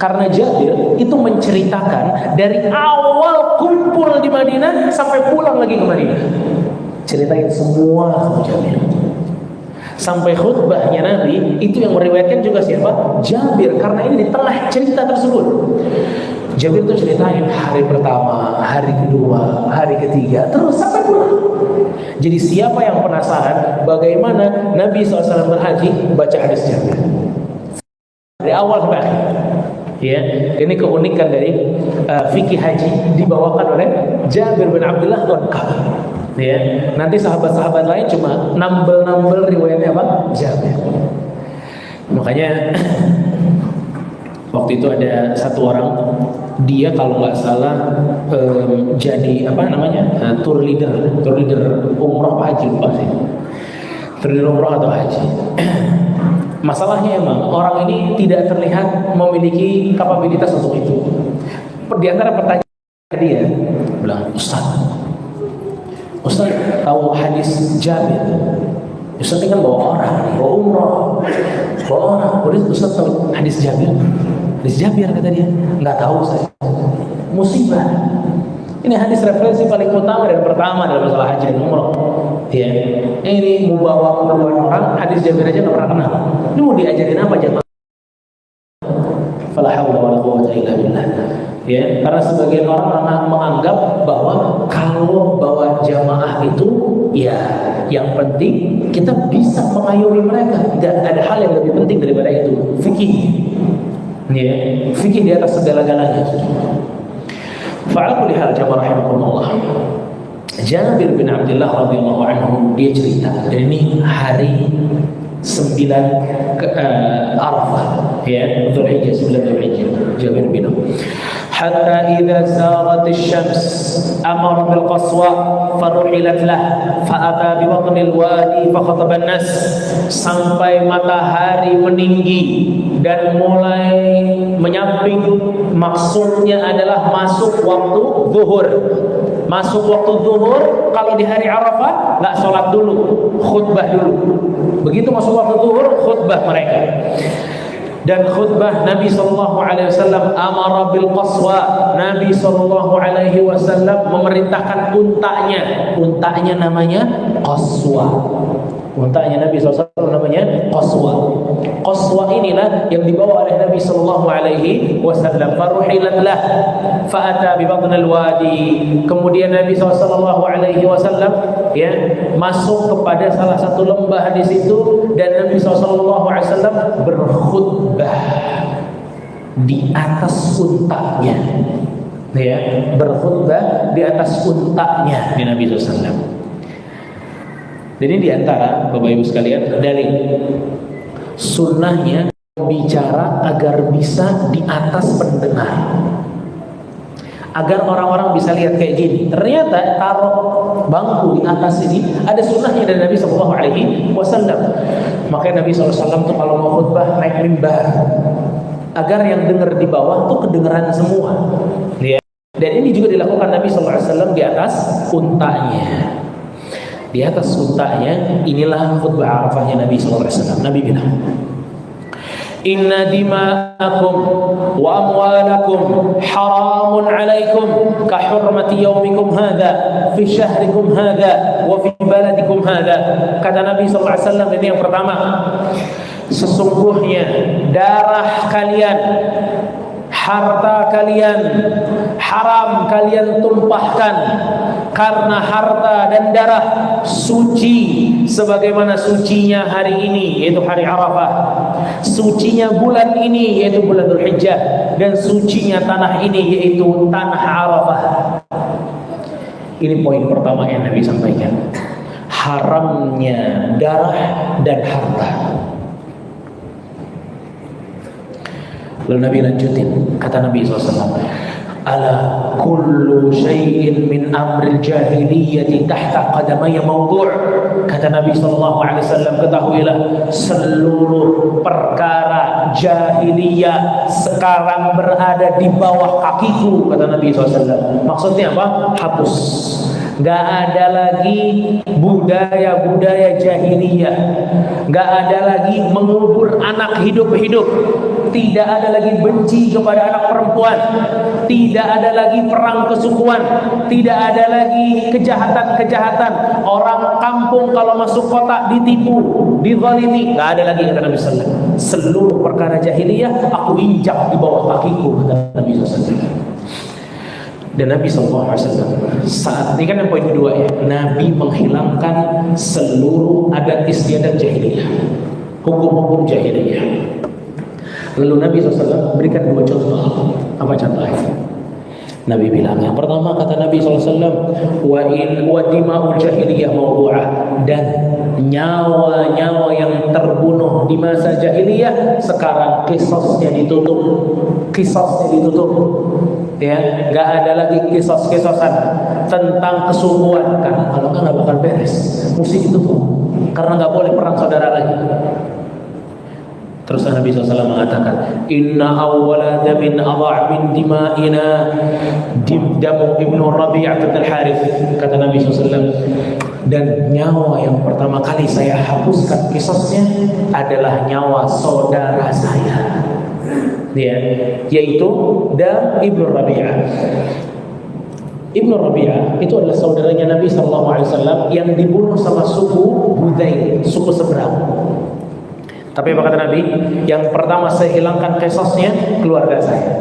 Karena Jabir itu menceritakan dari awal kumpul di Madinah sampai pulang lagi ke Madinah. Ceritain semua sama Jabir. Sampai khutbahnya Nabi itu yang meriwayatkan juga siapa? Jabir. Karena ini di tengah cerita tersebut. Jabir itu ceritain hari pertama, hari kedua, hari ketiga, terus sampai pulang. Jadi siapa yang penasaran bagaimana Nabi SAW berhaji, baca hadis Jabir dari awal sampai akhir. Ya, ini keunikan dari fikih haji dibawakan oleh Jabir bin Abdullah lengkap. Ya, nanti sahabat-sahabat lain cuma nambel-nambel riwayatnya apa? Jabir. Makanya waktu itu ada satu orang, dia kalau nggak salah jadi apa namanya tour leader umroh haji, lupa sih, tour leader umroh atau haji. Masalahnya emang orang ini tidak terlihat memiliki kapabilitas untuk itu. Di antara pertanyaan dia bilang, Ustaz tahu hadis Jabir? Ustaz ini kan bawa umroh, Kemudian Ustaz tahu hadis Jabir? Hadis Jabir kata dia, nggak tahu saya. Musibah. Ini hadis referensi paling utama dan pertama dalam masalah haji dan umroh. Ya, ini mau bawa puluhan orang, hadis Jabir aja nggak pernah kenal. Ini mau diajarin apa jemaah? Fala haula wala quwwata illa billah. Ya, karena sebagian orang menganggap bahwa kalau bawa jamaah itu ya yang penting kita bisa mengayomi mereka. Tidak ada hal yang lebih penting daripada itu. Fikih. Ya, fikih di atas segala-galanya. Fa'ala kulli hal jamaah rahimakumullah. Jabir bin Abdullah radhiyallahu anhu dia cerita, dan ini hari 9 Arafah ya, Dzulhijjah, 9 Dzulhijjah. Jabir bin hatta idza zarat asy-syams amara bil qaswa faruhilat lah fa ata bi batnil wadi fa khataba an-nas, sampai matahari meninggi dan mulai menyamping, maksudnya adalah masuk waktu zuhur. Masuk waktu zuhur, kalau di hari Arafah nggak sholat dulu, khutbah dulu. Begitu masuk waktu zuhur, khutbah mereka. Dan khutbah Nabi SAW amara bil qaswa. Nabi SAW memerintahkan untanya namanya qaswa. Untanya Nabi SAW namanya qaswa. Qaswa inilah yang dibawa oleh Nabi SAW. Faruhilat lah fa'ata bi batnil wadi. Kemudian Nabi SAW ya masuk kepada salah satu lembah di situ, dan Nabi SAW berkhutbah di atas untanya. Ya, berkhutbah di atas untanya di Nabi SAW. Dan ini diantara Bapak Ibu sekalian dalil sunnahnya bicara agar bisa di atas pendengar, agar orang-orang bisa lihat kayak gini. Ternyata taruh bangku di atas ini ada sunnahnya dari Nabi SAW. Makanya Nabi SAW tuh kalau mau khutbah naik mimbar, agar yang dengar di bawah tuh kedengeran semua. Ya. Dan ini juga dilakukan Nabi SAW di atas untanya. Di atas untanya inilah khutbah Arafahnya Nabi SAW. Nabi bilang, Inna dima'akum wa amwalakum haramun alaikum ka hurmati yaumikum hadha fi syahrikum hadha wa fi baladikum hadha. Kata Nabi SAW, ini yang pertama, sesungguhnya darah kalian, harta kalian haram kalian tumpahkan, karena harta dan darah suci sebagaimana sucinya hari ini yaitu hari Arafah, sucinya bulan ini yaitu bulan Dzulhijjah, dan sucinya tanah ini yaitu tanah Arafah. Ini poin pertama yang Nabi sampaikan, haramnya darah dan harta. Lalu Nabi lanjutin, kata Nabi SAW, ala kullu syai'in min amril jahiliyyati tahta qadamaya mawdu'. Kata Nabi sallallahu alaihi wasallam, ketahuilah seluruh perkara jahiliyah sekarang berada di bawah kakiku, kata Nabi SAW. Maksudnya apa? Hapus. Gak ada lagi budaya-budaya jahiliyah. Gak ada lagi mengubur anak hidup-hidup. Tidak ada lagi benci kepada anak perempuan. Tidak ada lagi perang kesukuan. Tidak ada lagi kejahatan-kejahatan. Orang kampung kalau masuk kota ditipu, dizalimi. Gak ada lagi, kata Nabi SAW. Seluruh perkara jahiliyah aku injak di bawah kakiku, kata Nabi SAW. Dan Nabi SAW saat ini kan yang poin kedua ya, Nabi menghilangkan seluruh adat istiadat jahiliyah, hukum-hukum jahiliyah. Lalu Nabi SAW berikan dua contoh. Apa contohnya? Nabi bilang, yang pertama kata Nabi SAW, wa dima'ul jahiliyah mawdu'ah, dan nyawa-nyawa yang terbunuh di masa jahiliyah sekarang kisosnya ditutup. Ya, nggak ada lagi kisos-kisosan tentang kesubuhan, karena kalau nggak bakal beres, mesti ditutup, karena nggak boleh perang saudara lagi. Terus Nabi SAW mengatakan, Inna awwala damin adha' min dima'ina damu ibnu Rabi'ah bin Al-Harith. Kata Nabi SAW, dan nyawa yang pertama kali saya hapuskan kisosnya adalah nyawa saudara saya, ya, yaitu Dam ibnu Rabi'ah. Ibnu Rabi'ah itu adalah saudaranya Nabi SAW yang dibunuh sama suku Hudzail, suku seberang. Tapi apa kata Nabi? Yang pertama saya hilangkan kisosnya keluarga saya.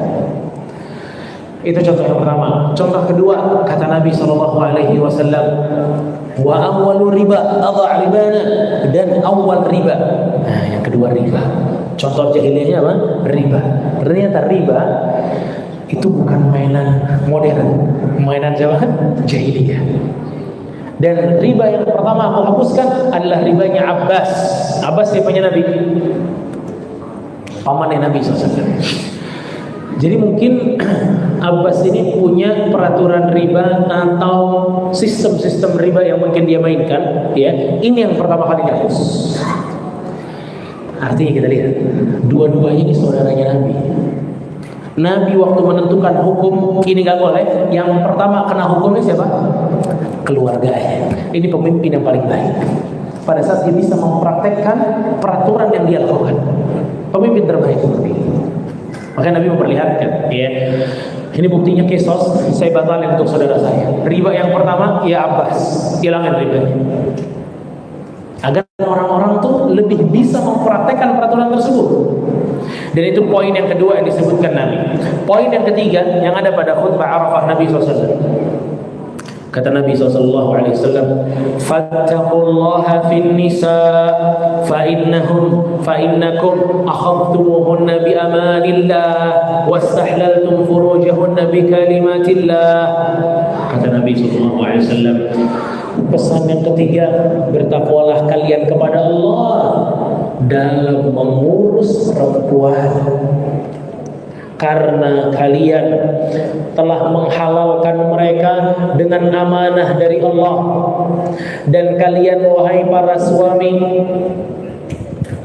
Itu contoh yang pertama. Contoh kedua kata Nabi SAW, wa awwalu riba adha' ribana, dan awal riba. Nah, yang kedua riba. Contoh jahiliyahnya apa? Riba. Ternyata riba itu bukan mainan modern, mainan zaman jahiliyah. Dan riba yang pertama aku hapuskan adalah ribanya Abbas. Abbas siapanya Nabi? Pamannya Nabi SAW. Jadi mungkin Abbas ini punya peraturan riba atau sistem-sistem riba yang mungkin dia mainkan, ya. Ini yang pertama kali dihapus. Artinya kita lihat, dua-duanya ini saudaranya Nabi. Nabi waktu menentukan hukum ini gak boleh, yang pertama kena hukumnya siapa? Keluarganya. Ini pemimpin yang paling baik. Pada saat dia bisa mempraktekkan peraturan yang dia lakukan, pemimpin terbaik seperti ini. Maka Nabi memperlihatkan, ya, ini buktinya kisos saya batalin untuk saudara saya. Riba yang pertama, ya Abbas, hilangin ribanya. Agar orang-orang tuh lebih bisa mempraktekkan peraturan tersebut. Dan itu poin yang kedua yang disebutkan Nabi. Poin yang ketiga yang ada pada khutbah Arafah Nabi SAW. Kata Nabi SAW, fattaqullaha fin nisa fa innakum akhadtumuhunna bi amanillah wastahlaltum furujahunna bi kalimatillah. Kata Nabi SAW, pesan yang ketiga, bertakwalah kalian kepada Allah dalam mengurus perempuan, karena kalian telah menghalalkan mereka dengan amanah dari Allah. Dan kalian wahai para suami,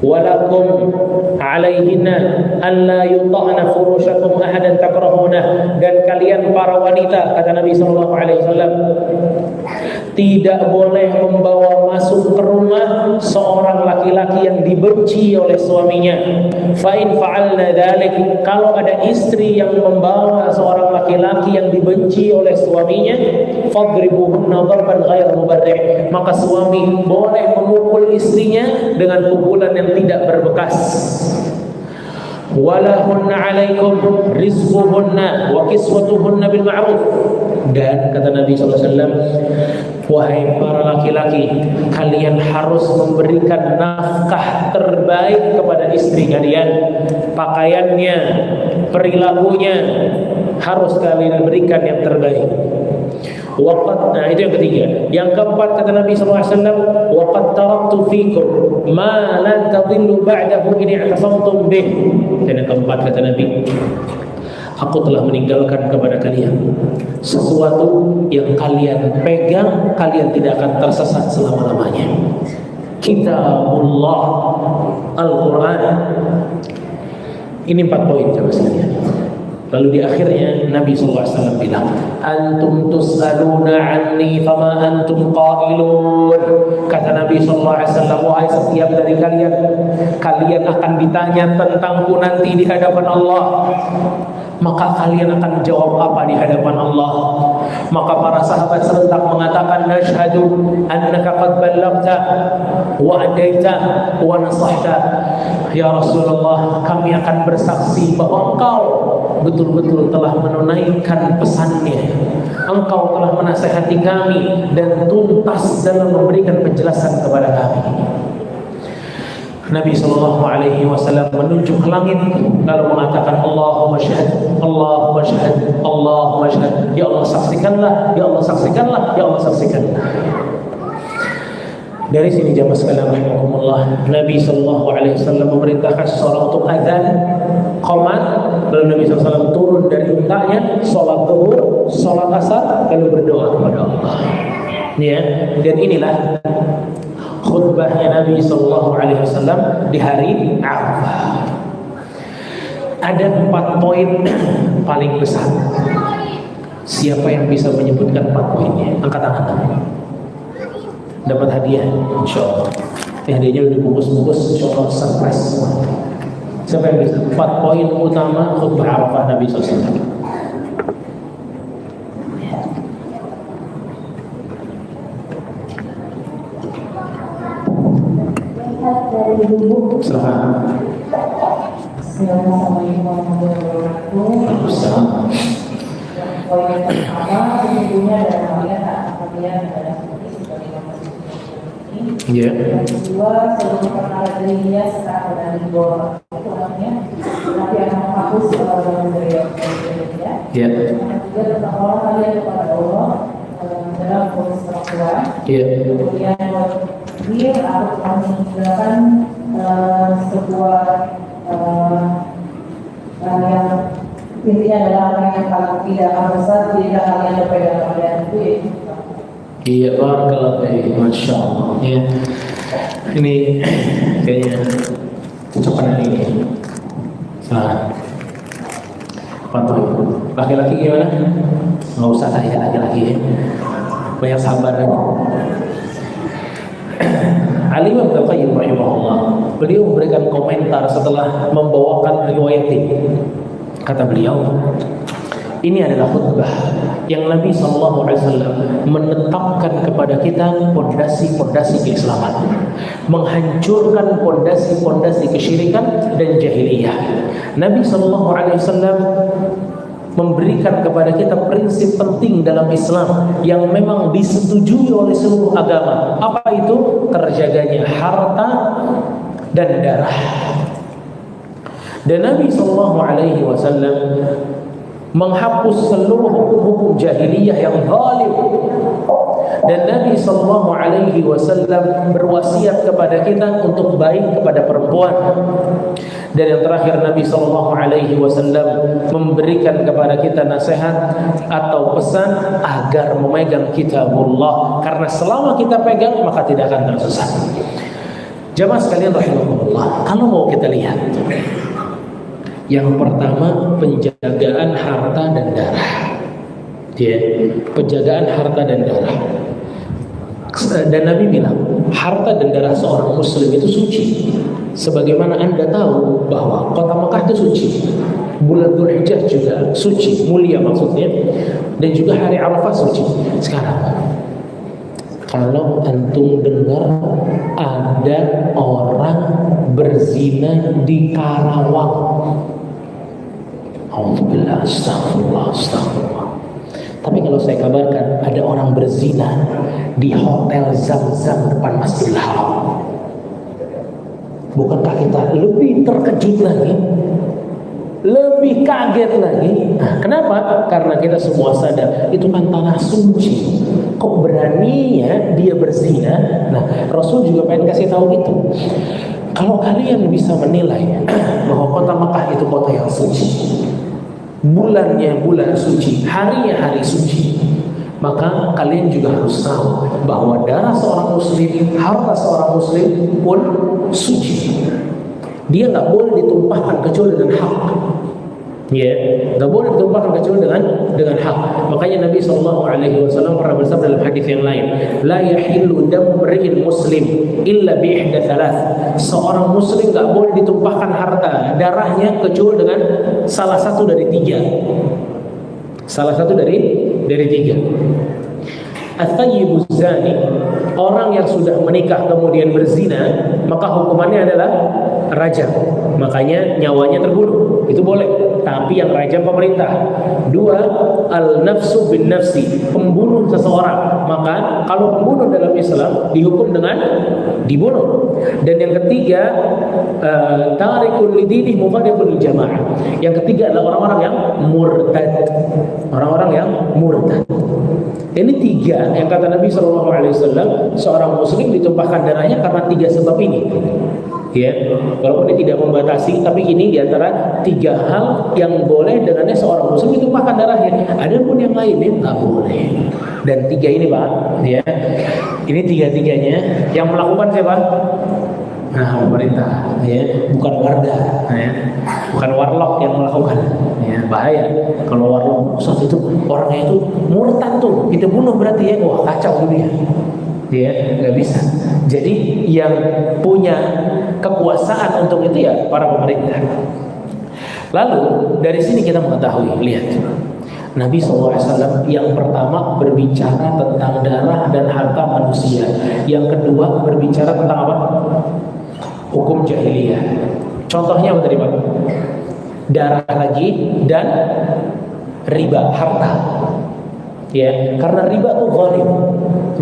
walakum alaihinna an la yuta'na furushakum ahadan takrahunah, dan kalian para wanita, kata Nabi SAW, tidak boleh membawa masuk ke rumah seorang laki-laki yang dibenci oleh suaminya. Fa in fa'alna dzalik, kalau ada istri yang membawa seorang laki-laki yang dibenci oleh suaminya, fadribuhunna darban ghairu mubarrih, maka suami boleh memukul istrinya dengan pukulan yang tidak berbekas. Walahunna alaikum rizquhunna wa kiswatuhunna bil ma'ruf, dan kata Nabi SAW, wahai para laki-laki, kalian harus memberikan nafkah terbaik kepada istri kalian. Pakaiannya, perilakunya harus kalian berikan yang terbaik. Nah, itu yang ketiga. Yang keempat kata Nabi SAW, waqad taraktu fikum ma lan tadillu ba'dahu in i'tasamtum bih. Dan yang keempat kata Nabi, aku telah meninggalkan kepada kalian sesuatu yang kalian pegang, kalian tidak akan tersesat selama-lamanya. Kitabullah, Al-Quran. Ini 4 poin jemaah sekalian. Lalu di akhirnya Nabi SAW bilang, antum tus'aluna anni fama antum qailun. Kata Nabi SAW, wahai setiap dari kalian, kalian akan ditanya tentangku nanti di hadapan Allah. Maka kalian akan jawab apa di hadapan Allah? Maka para sahabat serentak mengatakan, nashhadu annaka qad ballaghta wa adaita wa nasahta. Ya Rasulullah, kami akan bersaksi bahwa engkau betul-betul telah menunaikan pesannya. Engkau telah menasihati kami dan tuntas dalam memberikan penjelasan kepada kami. Nabi SAW menunjuk ke langit lalu mengatakan, Allahumma syahad, Allahumma syahad, Allahumma syahad. Ya Allah saksikanlah, ya Allah saksikanlah, ya Allah saksikanlah. Dari sini jamaah sekalian rahimakumullah, Nabi SAW memerintahkan seseorang untuk azan, qomat, lalu Nabi SAW turun dari untanya, sholat zuhur, sholat asar, lalu berdoa kepada Allah. Ya, dan inilah khutbahnya Nabi SAW di hari Arafah. Ada 4 poin paling besar. Siapa yang bisa menyebutkan 4 poinnya? Angkat tangan. Dapat hadiah, insyaallah. Hadiahnya udah dibungkus-bungkus, insyaallah surprise semua. Siapa yang bisa? 4 poin utama khutbah Arafah Nabi SAW. Silakan. Assalamualaikum warahmatullahi wabarakatuh. Poin yang pertama tentunya adalah kalian adalah seperti ini. Yang kedua, seluruh perkara dirinya serta dari bawah itu artinya nanti akan menghapus dari dirinya. Yang ketiga tentang orang kalian kepada Allah dalam proses perempuan. Kemudian dia akan menggunakan sebuah yang intinya adalah orang yang kalau tidak akan besar tidak kalian berpegang kalian itu. Iya, barakallahu fiik, masya Allah. Ya, ini kayaknya ucapan hari ini. Silakan. Pantau. Laki-laki gimana? Nggak usah saya laki-laki ya. Banyak sabar. Ali bin Qayyim rahimahullah, beliau memberikan komentar setelah membawakan riwayat ini. Kata beliau, ini adalah khutbah yang Nabi SAW menetapkan kepada kita pondasi-pondasi keislaman, menghancurkan pondasi-pondasi kesyirikan dan jahiliyah. Nabi SAW memberikan kepada kita prinsip penting dalam Islam yang memang disetujui oleh seluruh agama. Apa itu? Terjaganya harta dan darah. Dan Nabi SAW menghapus seluruh hukum-hukum jahiliyah yang zalim. Dan Nabi SAW berwasiat kepada kita untuk baik kepada perempuan. Dan yang terakhir, Nabi SAW memberikan kepada kita nasihat atau pesan agar memegang kitabullah, karena selama kita pegang maka tidak akan tersesat. Jamaah sekalian rahimahullah, kalau mau kita lihat, yang pertama penjagaan harta dan darah. Ya, penjagaan harta dan darah. Dan Nabi bilang, harta dan darah seorang muslim itu suci. Sebagaimana Anda tahu bahwa kota Mekah itu suci, bulan Dzulhijjah juga suci, mulia maksudnya, dan juga hari Arafah suci. Sekarang, kalau antum dengar ada orang berzina di Karawang, alhamdulillah, astagfirullah. Tapi kalau saya kabarkan ada orang berzina di hotel Zam-Zam depan Masjidil Haram, bukankah kita lebih terkejut lagi, lebih kaget lagi? Nah, kenapa? Karena kita semua sadar itu kan tanah suci. Kok beraninya dia berzina? Nah, Rasul juga pengen kasih tahu itu. Kalau kalian bisa menilai bahwa kota Mekah itu kota yang suci, bulannya bulan suci, harinya hari suci, maka kalian juga harus tahu bahwa darah seorang muslim, harta seorang muslim pun suci. Dia nggak boleh ditumpahkan kecuali dengan hak. Ya, nggak boleh ditumpahkan kecuali dengan hak. Makanya Nabi SAW pernah bersabda dalam hadis yang lain, la yahillu damu imri'in muslim illa bi ihda thalath. Seorang muslim nggak boleh ditumpahkan harta darahnya kecuali dengan salah satu dari tiga. Salah satu dari tiga. At-thayyibuz zani, orang yang sudah menikah kemudian berzina, maka hukumannya adalah rajam. Makanya nyawanya terbunuh. Itu boleh, tapi yang rajam pemerintah. Dua, al-nafsu bin nafsi, pembunuh seseorang. Maka kalau pembunuh dalam Islam dihukum dengan dibunuh. Dan yang ketiga, tarikul lidini mufariqul jamaah. Yang ketiga adalah orang-orang yang murtad. Orang-orang yang murtad. Ini tiga yang kata Nabi SAW, seorang muslim ditumpahkan darahnya karena tiga sebab ini. Ya, walaupun dia tidak membatasi, tapi ini diantara tiga hal yang boleh dengannya seorang muslim ditumpahkan darahnya. Ada pun yang lainnya nggak boleh. Dan tiga ini Pak, ya, ini tiga-tiganya yang melakukan siapa? Nah, pemerintah, ya, bukan warga, ya, bukan warlock yang melakukan, ya, bahaya. Kalau warlock saat itu orangnya itu murtad tuh, kita bunuh berarti ya, wah kacau dunia, ya, nggak bisa. Jadi yang punya kekuasaan untuk itu ya para pemerintah. Lalu dari sini kita mengetahui, lihat, Nabi SAW yang pertama berbicara tentang darah dan harta manusia, yang kedua berbicara tentang apa? Hukum jahiliyah. Contohnya apa tadi Pak? Darah lagi dan riba, harta. Ya, karena riba itu zalim.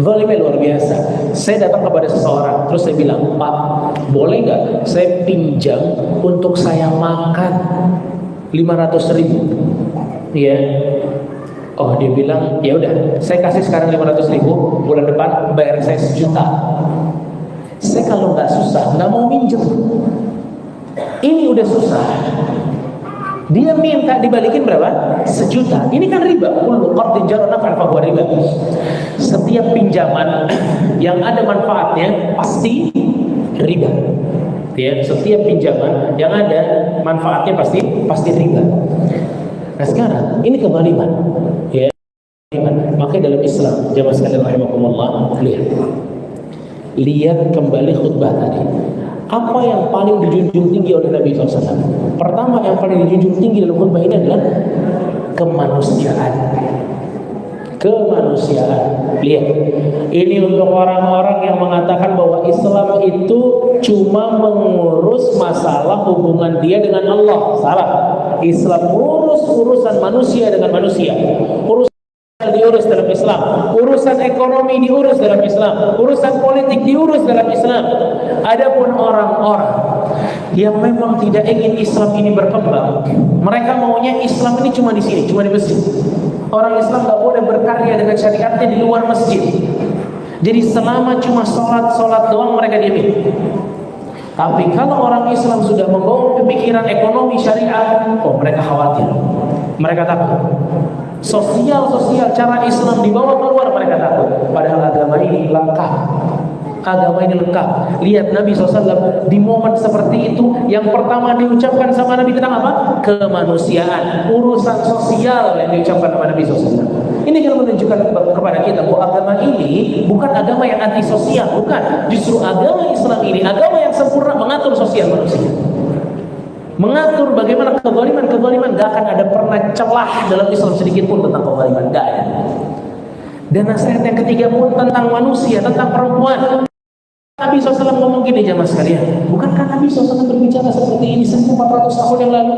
Zalimnya luar biasa. Saya datang kepada seseorang, terus saya bilang, "Pak, boleh nggak saya pinjam untuk saya makan 500.000?" Ya. Oh, dia bilang, "Ya udah, saya kasih sekarang 500.000, bulan depan bayar saya 1 juta." Saya kalau nggak susah, nggak mau minjem. Ini udah susah. Dia minta dibalikin berapa? 1 juta. Ini kan riba. Kullu qardin jarra naf'an fa huwa riba. Setiap pinjaman yang ada manfaatnya pasti riba. Ya, setiap pinjaman yang ada manfaatnya pasti riba. Nah sekarang ini kezaliman. Ya, makanya dalam Islam, jamaah sekalian rahimakumullah, lihat kembali khutbah tadi. Apa yang paling dijunjung tinggi oleh Nabi SAW? Pertama yang paling dijunjung tinggi dalam khutbah ini adalah kemanusiaan. Kemanusiaan. Lihat, ini untuk orang-orang yang mengatakan bahwa Islam itu cuma mengurus masalah hubungan dia dengan Allah. Salah. Islam urus urusan manusia dengan manusia. Diurus dalam Islam, urusan ekonomi diurus dalam Islam, urusan politik diurus dalam Islam. Adapun orang-orang yang memang tidak ingin Islam ini berkembang, mereka maunya Islam ini cuma di sini, cuma di masjid. Orang Islam nggak boleh berkarya dengan syariatnya di luar masjid. Jadi selama cuma sholat doang mereka diamin. Tapi kalau orang Islam sudah membawa pemikiran ekonomi syariah, oh mereka khawatir, mereka takut. Sosial cara Islam dibawa keluar mereka takut. Padahal agama ini lengkap. Agama ini lengkap. Lihat Nabi SAW di momen seperti itu, yang pertama diucapkan sama Nabi tentang apa? Kemanusiaan, urusan sosial yang diucapkan sama Nabi SAW. Ini kan menunjukkan kepada kita bahwa agama ini bukan agama yang anti sosial, bukan. Justru agama Islam ini agama yang sempurna mengatur sosial manusia. Mengatur bagaimana kezaliman gak akan ada pernah celah dalam Islam sedikit pun tentang kezaliman, gak ada. Dan nasihat yang ketiga pun tentang manusia, tentang perempuan. Nabi SAW ngomong gini jamaah sekalian, bukankah Nabi SAW berbicara seperti ini 1400 tahun yang lalu?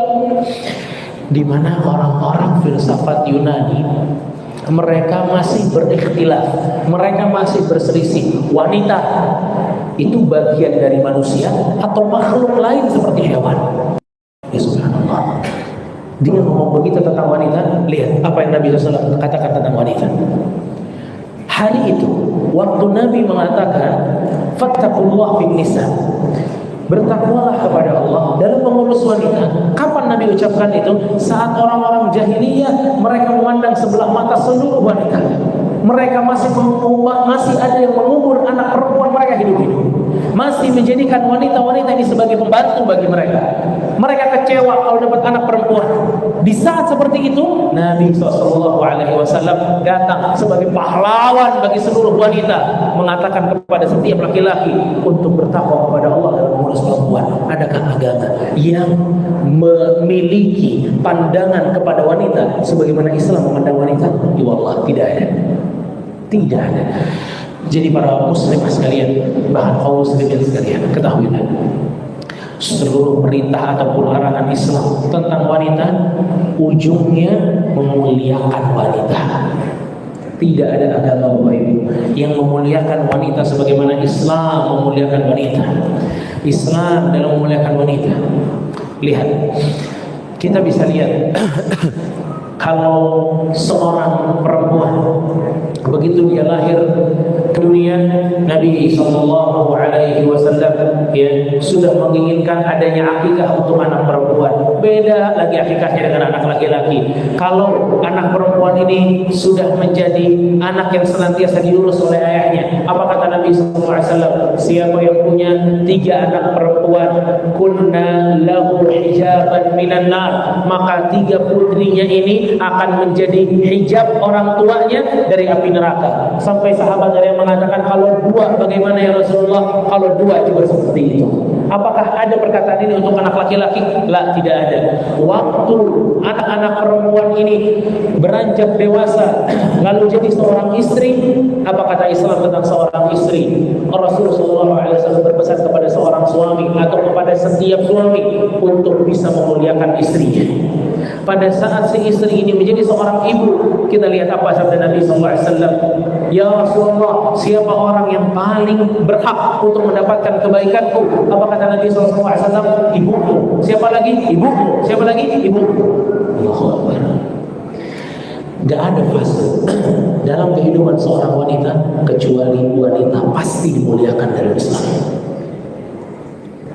Di mana orang-orang filsafat Yunani, mereka masih berikhtilaf, mereka masih berselisih. Wanita itu bagian dari manusia atau makhluk lain seperti hewan? Ya subhanallah. Dia ngomong begitu tentang wanita. Lihat apa yang Nabi SAW katakan tentang wanita. Hari itu waktu Nabi mengatakan fattaqullah fin nisa, bertakwalah kepada Allah dalam mengurus wanita. Kapan Nabi ucapkan itu? Saat orang-orang jahiliyah mereka memandang sebelah mata seluruh wanita. Mereka masih ada yang mengubur anak perempuan mereka hidup-hidup. Masih menjadikan wanita-wanita ini sebagai pembantu bagi mereka. Mereka kecewa kalau dapat anak perempuan. Di saat seperti itu, Nabi SAW datang sebagai pahlawan bagi seluruh wanita, mengatakan kepada setiap laki-laki untuk bertakwa kepada Allah dalam mengurus perempuan. Adakah agama yang memiliki pandangan kepada wanita sebagaimana Islam memandang wanita? Ya Allah, tidak ada. Tidak ada. Jadi para muslimah sekalian, bahkan kaum muslimin sekalian, ketahuilah seluruh perintah ataupun larangan Islam tentang wanita ujungnya memuliakan wanita. Tidak ada agama Bapak Ibu yang memuliakan wanita sebagaimana Islam memuliakan wanita. Islam dalam memuliakan wanita. Lihat, kita bisa lihat kalau seorang perempuan begitu dia lahir ke dunia, Nabi SAW ya sudah menginginkan adanya akikah untuk anak perempuan. Beda lagi akikahnya dengan anak laki-laki. Kalau anak perempuan ini sudah menjadi anak yang senantiasa diurus oleh ayahnya, apa kata Nabi SAW? Siapa yang punya 3 anak perempuan, kunna lahu hijaban minan nar, maka 3 putrinya ini akan menjadi hijab orang tuanya dari api neraka. Sampai sahabat ada yang mengatakan, kalau 2 bagaimana ya Rasulullah? Kalau 2 juga seperti itu. Apakah ada perkataan ini untuk anak laki-laki? La, tidak ada. Waktu anak-anak perempuan ini beranjak dewasa lalu jadi seorang istri, apa kata Islam tentang seorang istri? Rasulullah SAW berpesan kepada seorang suami atau kepada setiap suami untuk bisa memuliakan istrinya. Pada saat si istri ini menjadi seorang ibu, kita lihat apa sabda Nabi SAW. Ya Rasulullah, siapa orang yang paling berhak untuk mendapatkan kebaikanku? Apa kata Nabi SAW? Ibumu. Siapa lagi? Ibumu. Siapa lagi? Ibumu. Allahu Akbar. Gak ada fase dalam kehidupan seorang wanita kecuali wanita pasti dimuliakan dalam Islam.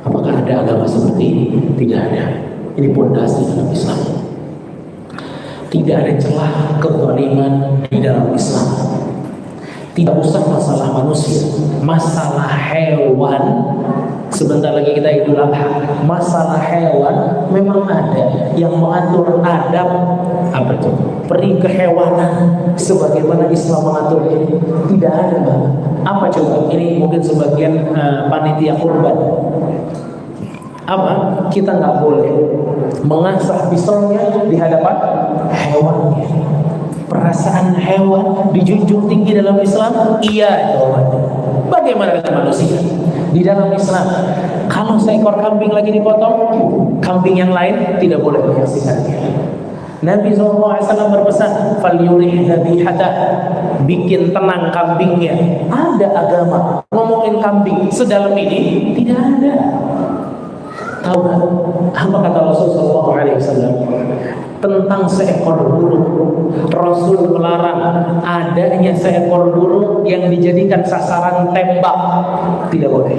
Apakah ada agama seperti ini? Tidak ada. Ini pondasi dalam Islam. Tidak ada celah kezaliman di dalam Islam. Tidak usah masalah manusia, masalah hewan. Sebentar lagi kita Idul Adha. Masalah hewan memang ada yang mengatur adab apa itu? Peri kehewanan sebagaimana Islam mengatur ini. Tidak ada, Bang. Apa coba? Ini mungkin sebagian panitia kurban. Apa? Kita nggak boleh mengasah pisaunya di hadapan hewannya. Perasaan hewan dijunjung tinggi dalam Islam? Iya, jawabannya. Bagaimana dengan manusia? Di dalam Islam, kalau seekor kambing lagi dipotong, kambing yang lain tidak boleh menyaksikannya. Nabi SAW berpesan, "Falyurih dhabihatah," bikin tenang kambingnya. Ada agama ngomongin kambing sedalam ini? Tidak ada. Tahu apa kata Rasulullah SAW tentang seekor burung? Rasul melarang adanya seekor burung yang dijadikan sasaran tembak. Tidak boleh.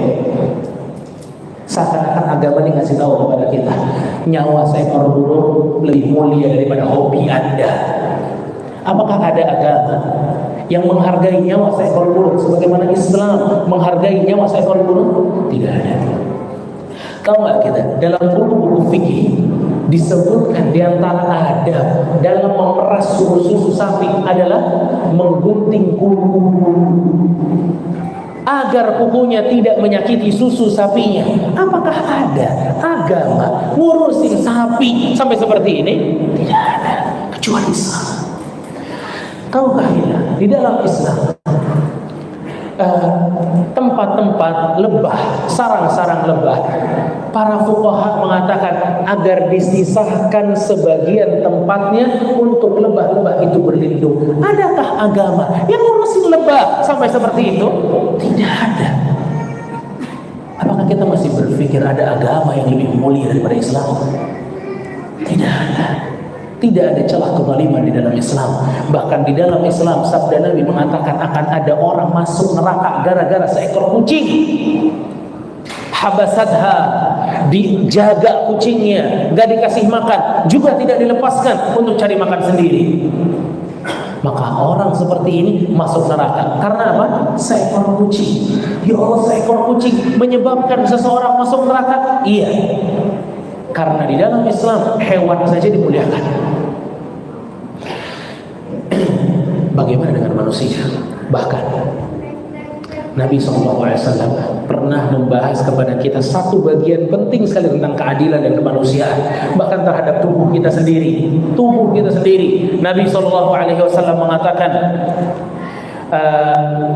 Seakan-akan agama ini ngasih tahu kepada kita, nyawa seekor burung lebih mulia daripada hobi Anda. Apakah ada agama yang menghargai nyawa seekor burung sebagaimana Islam menghargai nyawa seekor burung? Tidak ada. Tahu nggak kita dalam buku-buku fikih disebutkan di antara adab dalam memeras susu sapi adalah menggunting kuku agar kukunya tidak menyakiti susu sapinya. Apakah ada agama ngurusin sapi sampai seperti ini? Tidak ada, kecuali Islam. Tahukah kita di dalam Islam tempat-tempat lebah, sarang-sarang lebah, para fuqaha mengatakan agar disisahkan sebagian tempatnya untuk lebah-lebah itu berlindung. Adakah agama yang ngurusin lebah sampai seperti itu? Tidak ada. Apakah kita masih berpikir ada agama yang lebih mulia daripada Islam? Tidak ada. Tidak ada celah kezaliman di dalam Islam. Bahkan di dalam Islam sabda Nabi mengatakan akan ada orang masuk neraka gara-gara seekor kucing. Habasadha, dijaga kucingnya, gak dikasih makan, juga tidak dilepaskan untuk cari makan sendiri. Maka orang seperti ini masuk neraka. Karena apa? Seekor kucing. Ya Allah, seekor kucing menyebabkan seseorang masuk neraka? Iya. Karena di dalam Islam hewan saja dimuliakan. Bagaimana dengan manusia? Bahkan Nabi SAW pernah membahas kepada kita satu bagian penting sekali tentang keadilan dan kemanusiaan, bahkan terhadap tubuh kita sendiri. Tubuh kita sendiri. Nabi SAW mengatakan,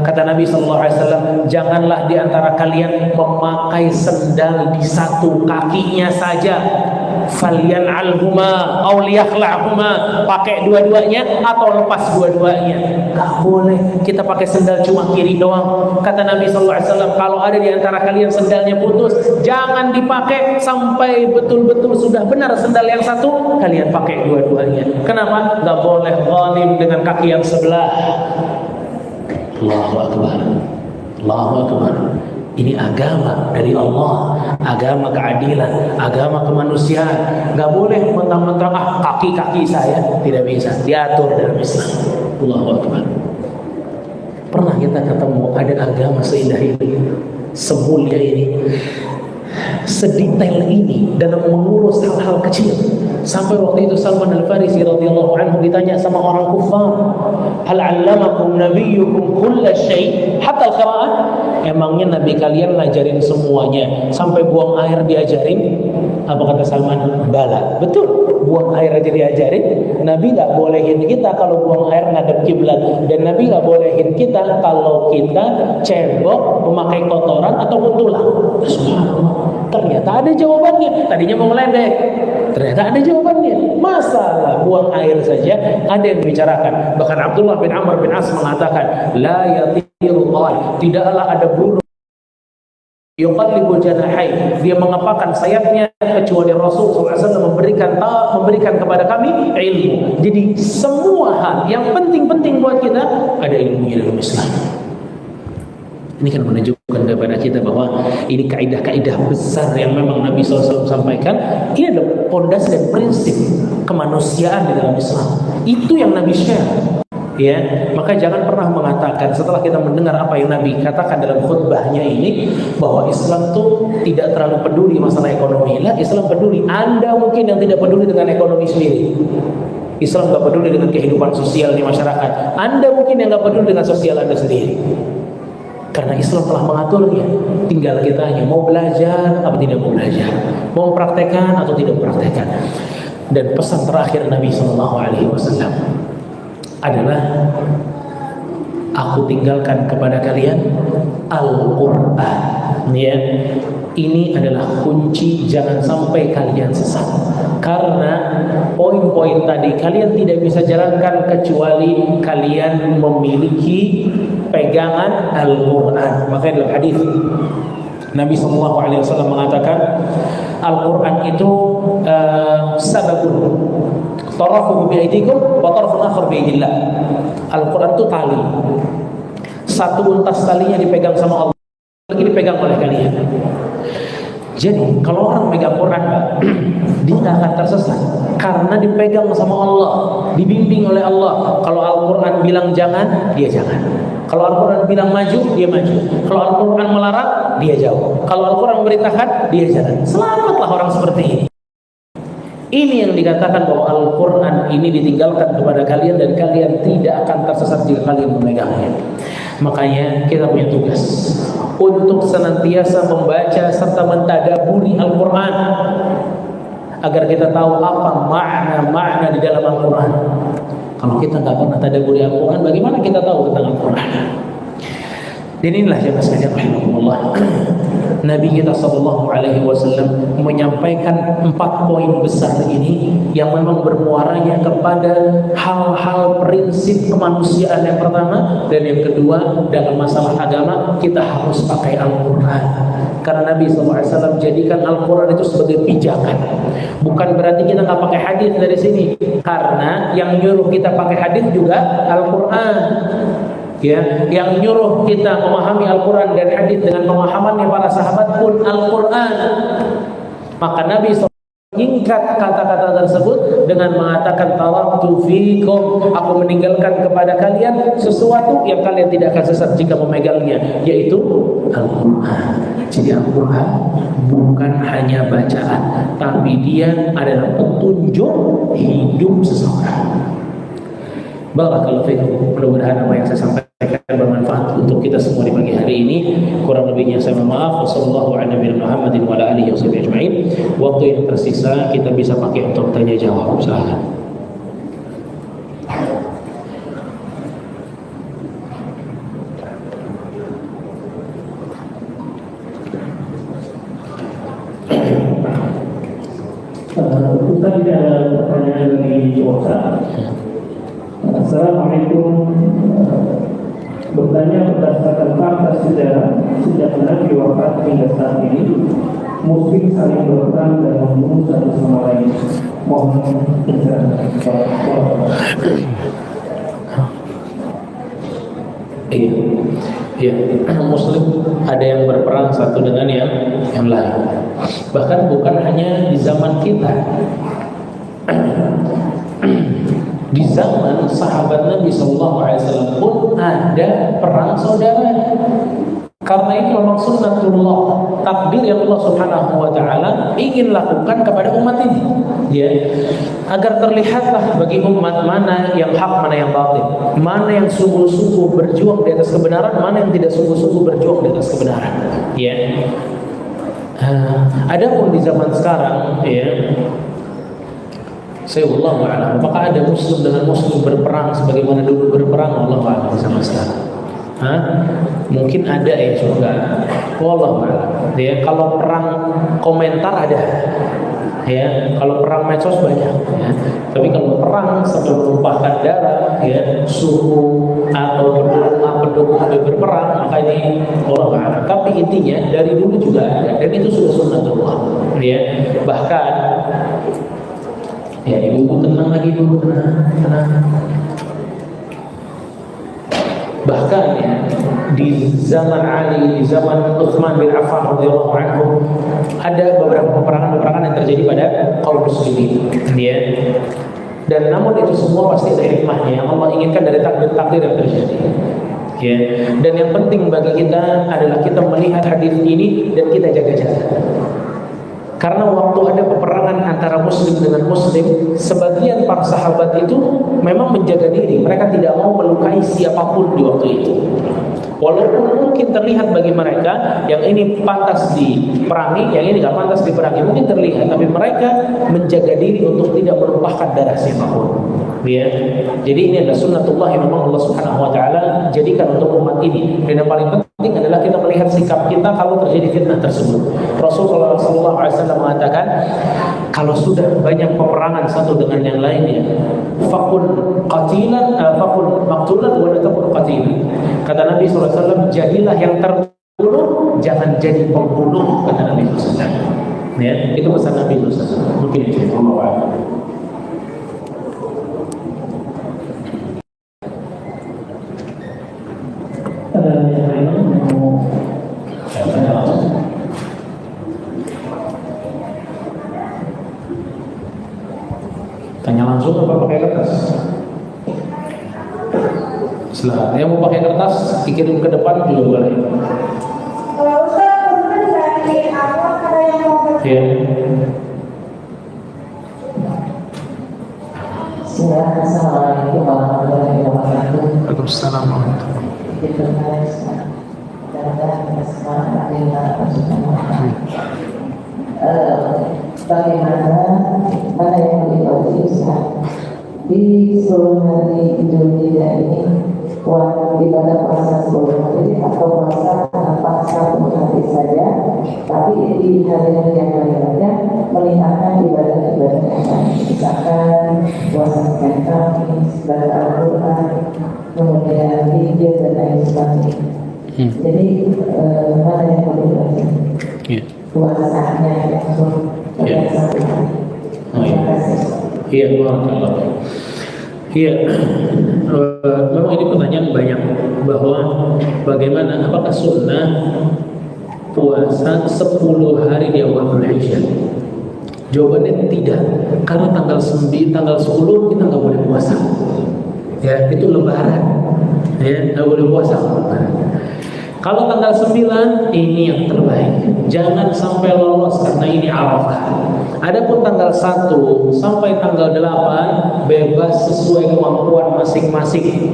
kata Nabi SAW, janganlah di antara kalian memakai sendal di satu kakinya saja. Falyan'alhuma aw liyakhla'huma, pakai dua-duanya atau lepas dua-duanya. Gak boleh kita pakai sendal cuma kiri doang. Kata Nabi SAW, kalau ada di antara kalian sendalnya putus, jangan dipakai sampai betul-betul sudah benar sendal yang satu, kalian pakai dua-duanya. Kenapa? Gak boleh zalim dengan kaki yang sebelah. Allahu Akbar, Allahu Akbar. Ini agama dari Allah, agama keadilan, agama kemanusiaan. Gak boleh mentang-mentang kaki-kaki saya, tidak bisa diatur dalam Islam. Allahu Akbar. Pernah kita ketemu ada agama seindah ini, semulia ini, sedetail ini dalam mengurus hal-hal kecil. Sampai waktu itu Salman Al-Farisi radhiyallahu anhu ditanya sama orang kufar, hal 'allamakum nabiyyukum kulla syai' hatta al-qira'ah? Emangnya nabi kalian ngajarin semuanya sampai buang air diajarin? Apa kata Salman? Bala. Betul, buang air aja diajarin. Nabi gak bolehin kita kalau buang air ngadep kiblat, dan Nabi gak bolehin kita kalau kita cebok, memakai kotoran ataupun tulang. Subhanallah. Ternyata ada jawabannya. Tadinya mau meledek, ternyata ada jawabannya. Masalah buang air saja ada yang dibicarakan. Bahkan Abdullah bin Amr bin As mengatakan, la yatiru qal, tidaklah ada burung yuqallibu janahi, dia mengepakkan sayapnya, kecuali Rasul SAW memberikan kepada kami ilmu. Jadi semua hal yang penting-penting buat kita ada ilmunya dalam Islam. Ini kan menunjukkan kepada kita bahwa ini kaidah-kaidah besar yang memang Nabi SAW sampaikan. Ini adalah pondasi dan prinsip kemanusiaan di dalam Islam. Itu yang Nabi share. Ya, maka jangan pernah mengatakan setelah kita mendengar apa yang Nabi katakan dalam khutbahnya ini, bahwa Islam tuh tidak terlalu peduli masalah ekonomi. Lah, Islam peduli. Anda mungkin yang tidak peduli dengan ekonomi sendiri. Islam gak peduli dengan kehidupan sosial di masyarakat. Anda mungkin yang gak peduli dengan sosial Anda sendiri. Karena Islam telah mengaturnya. Tinggal kita hanya mau belajar atau tidak mau belajar, mau mempraktekkan atau tidak mempraktekkan. Dan pesan terakhir Nabi SAW adalah, aku tinggalkan kepada kalian Al-Quran. Ya, ini adalah kunci jangan sampai kalian sesat. Karena poin-poin tadi kalian tidak bisa jalankan kecuali kalian memiliki pegangan Al-Quran. Makanya dalam hadis Nabi SAW mengatakan, Al-Quran itu sababun tarafuhu bi'aidikum wa tarafun akhar bi'idillah. Al-Quran itu tali. Satu untas talinya dipegang sama Allah, lagi dipegang oleh kalian. Jadi kalau orang pegang Quran, dia tidak akan tersesat karena dipegang sama Allah, dibimbing oleh Allah. Kalau Al-Quran bilang jangan, dia jangan. Kalau Al-Quran bilang maju, dia maju. Kalau Al-Quran melarang, dia jauh. Kalau Al-Quran memerintahkan, dia jalan. Selamatlah orang seperti ini. Ini yang dikatakan bahwa Al-Quran ini ditinggalkan kepada kalian dan kalian tidak akan tersesat jika kalian memegangnya. Makanya kita punya tugas untuk senantiasa membaca serta mentadaburi Al-Quran agar kita tahu apa makna-makna di dalam Al-Quran. Kalau kita nggak pernah tadaburi Al-Quran, bagaimana kita tahu tentang Al-Quran? Dan inilah jemaah sekalian rahimahumullah, Nabi kita SAW menyampaikan 4 poin besar ini yang memang bermuaranya kepada hal-hal prinsip kemanusiaan yang pertama, dan yang kedua dalam masalah agama kita harus pakai Al-Quran. Karena Nabi SAW jadikan Al-Quran itu sebagai pijakan. Bukan berarti kita nggak pakai hadis dari sini, karena yang nyuruh kita pakai hadis juga Al-Quran. Ya, yang nyuruh kita memahami Al-Quran dan hadis dengan pemahamannya para sahabat pun Al-Quran. Maka Nabi SAW menyingkat kata-kata tersebut dengan mengatakan taraktu fikum, aku meninggalkan kepada kalian sesuatu yang kalian tidak akan sesat jika memegangnya, yaitu Al-Quran. Jadi Al-Quran bukan hanya bacaan, tapi dia adalah petunjuk hidup seseorang. Barakallahu fiikum. Mudah-mudahan apa yang saya sampaikan bermanfaat untuk kita semua di pagi hari ini. Kurang lebihnya saya mohon maaf. Wassallallahu ala nabiyina Muhammadin wa ala alihi washabihi ajma'in. Waktu yang tersisa kita bisa pakai untuk tanya jawab. Silakan. Ustaz, tidak ada pertanyaan dari WhatsApp. Assalamualaikum. Bertanya berdasarkan fakta sejarah, sejak Nabi wafat hingga saat ini, muslim saling berperang dan membunuh satu sama lain. Mohon pencerahan. Iya, muslim ada yang berperang satu dengan yang lain. Bahkan bukan hanya di zaman kita. Di zaman sahabat Nabi SAW pun ada perang saudara. Karena itu memang sunnatullah, takdir yang Allah Subhanahu wa taala ingin lakukan kepada umat ini, ya, agar terlihatlah bagi umat mana yang hak, mana yang batil, mana yang sungguh-sungguh berjuang di atas kebenaran, mana yang tidak sungguh-sungguh berjuang di atas kebenaran, ya. Adapun di zaman sekarang, ya, saya wallahu a'lam, apakah ada muslim dengan muslim berperang sebagaimana dulu berperang? Wallahu a'lam sama sekarang. Mungkin ada ya, juga. Wallahu a'lam. Ya, kalau perang komentar ada. Ya, kalau perang medsos banyak, ya. Tapi kalau perang sampai menumpahkan darah, ya, suhu atau pendukung berperang, maka ini wallahu a'lam. Tapi intinya dari dulu juga ada, dan itu sudah sunnatullah. Ya, bahkan ya, ibu tenang lagi dulu, tenang. Bahkan ya, di zaman Ali, di zaman Utsman bin Affan radhiyallahu anhu, ada beberapa peperangan yang terjadi pada kaum muslimin, ya. Dan namun itu semua pasti ada hikmahnya yang Allah inginkan dari takdir-takdir yang terjadi. Ya. Dan yang penting bagi kita adalah kita melihat hadis ini dan kita jaga-jaga. Karena waktu ada peperangan antara muslim dengan muslim, sebagian para sahabat itu memang menjaga diri. Mereka tidak mau melukai siapapun di waktu itu. Walaupun mungkin terlihat bagi mereka yang ini pantas diperangi, yang ini nggak pantas diperangi, mungkin terlihat, tapi mereka menjaga diri untuk tidak menumpahkan darah siapapun. Ya. Jadi ini adalah sunnatullah yang memang Allah Subhanahu wa taala jadikan untuk umat ini. Dan yang paling penting adalah kita melihat sikap kita kalau terjadi fitnah tersebut. Rasulullah SAW mengatakan, kalau sudah banyak peperangan satu dengan yang lainnya, fakun qatilan, fakun maktulan, wa la takun qatilan. Kata Nabi SAW, jadilah yang terbunuh, jangan jadi pembunuh, kata Nabi SAW. Ya, itu pesan Nabi SAW. Mungkin itu Allah. Ada yang lain mau tanya langsung apa pakai kertas? Silakan. Yang mau pakai kertas dikirim ke depan juga boleh. Kalau Ustaz, kemudian dari awal ada yang mau Ya. Silakan. Assalamualaikum warahmatullahi wabarakatuh. Waalaikumsalam warahmatullahi Bagaimana mana yang lebih bagus di seluruh negeri Indonesia ini, ibadah puasa seluruh hari atau puasa tanpa satu hari saja, tapi di hari-hari yang lainnya melihatkan ibadah-ibadah yang lain, misalkan puasa Senin Kamis, baca Al-Quran, kemudian hijau dan lain sebagainya. Jadi mana yang lebih bagus? Puasanya langsung satu hari. Terima kasih. Iya, barakallah. Iya, memang ini pertanyaan banyak bahwa bagaimana apakah sunnah puasa 10 hari di awal Dzulhijjah? Jawabannya tidak, karena tanggal 10 kita nggak boleh puasa. Ya, itu Lebaran. Ya, nggak boleh puasa. Kalau tanggal 9 ini yang terbaik. Jangan sampai lolos karena ini Arafah. Adapun tanggal 1 sampai tanggal 8 bebas sesuai kemampuan masing-masing.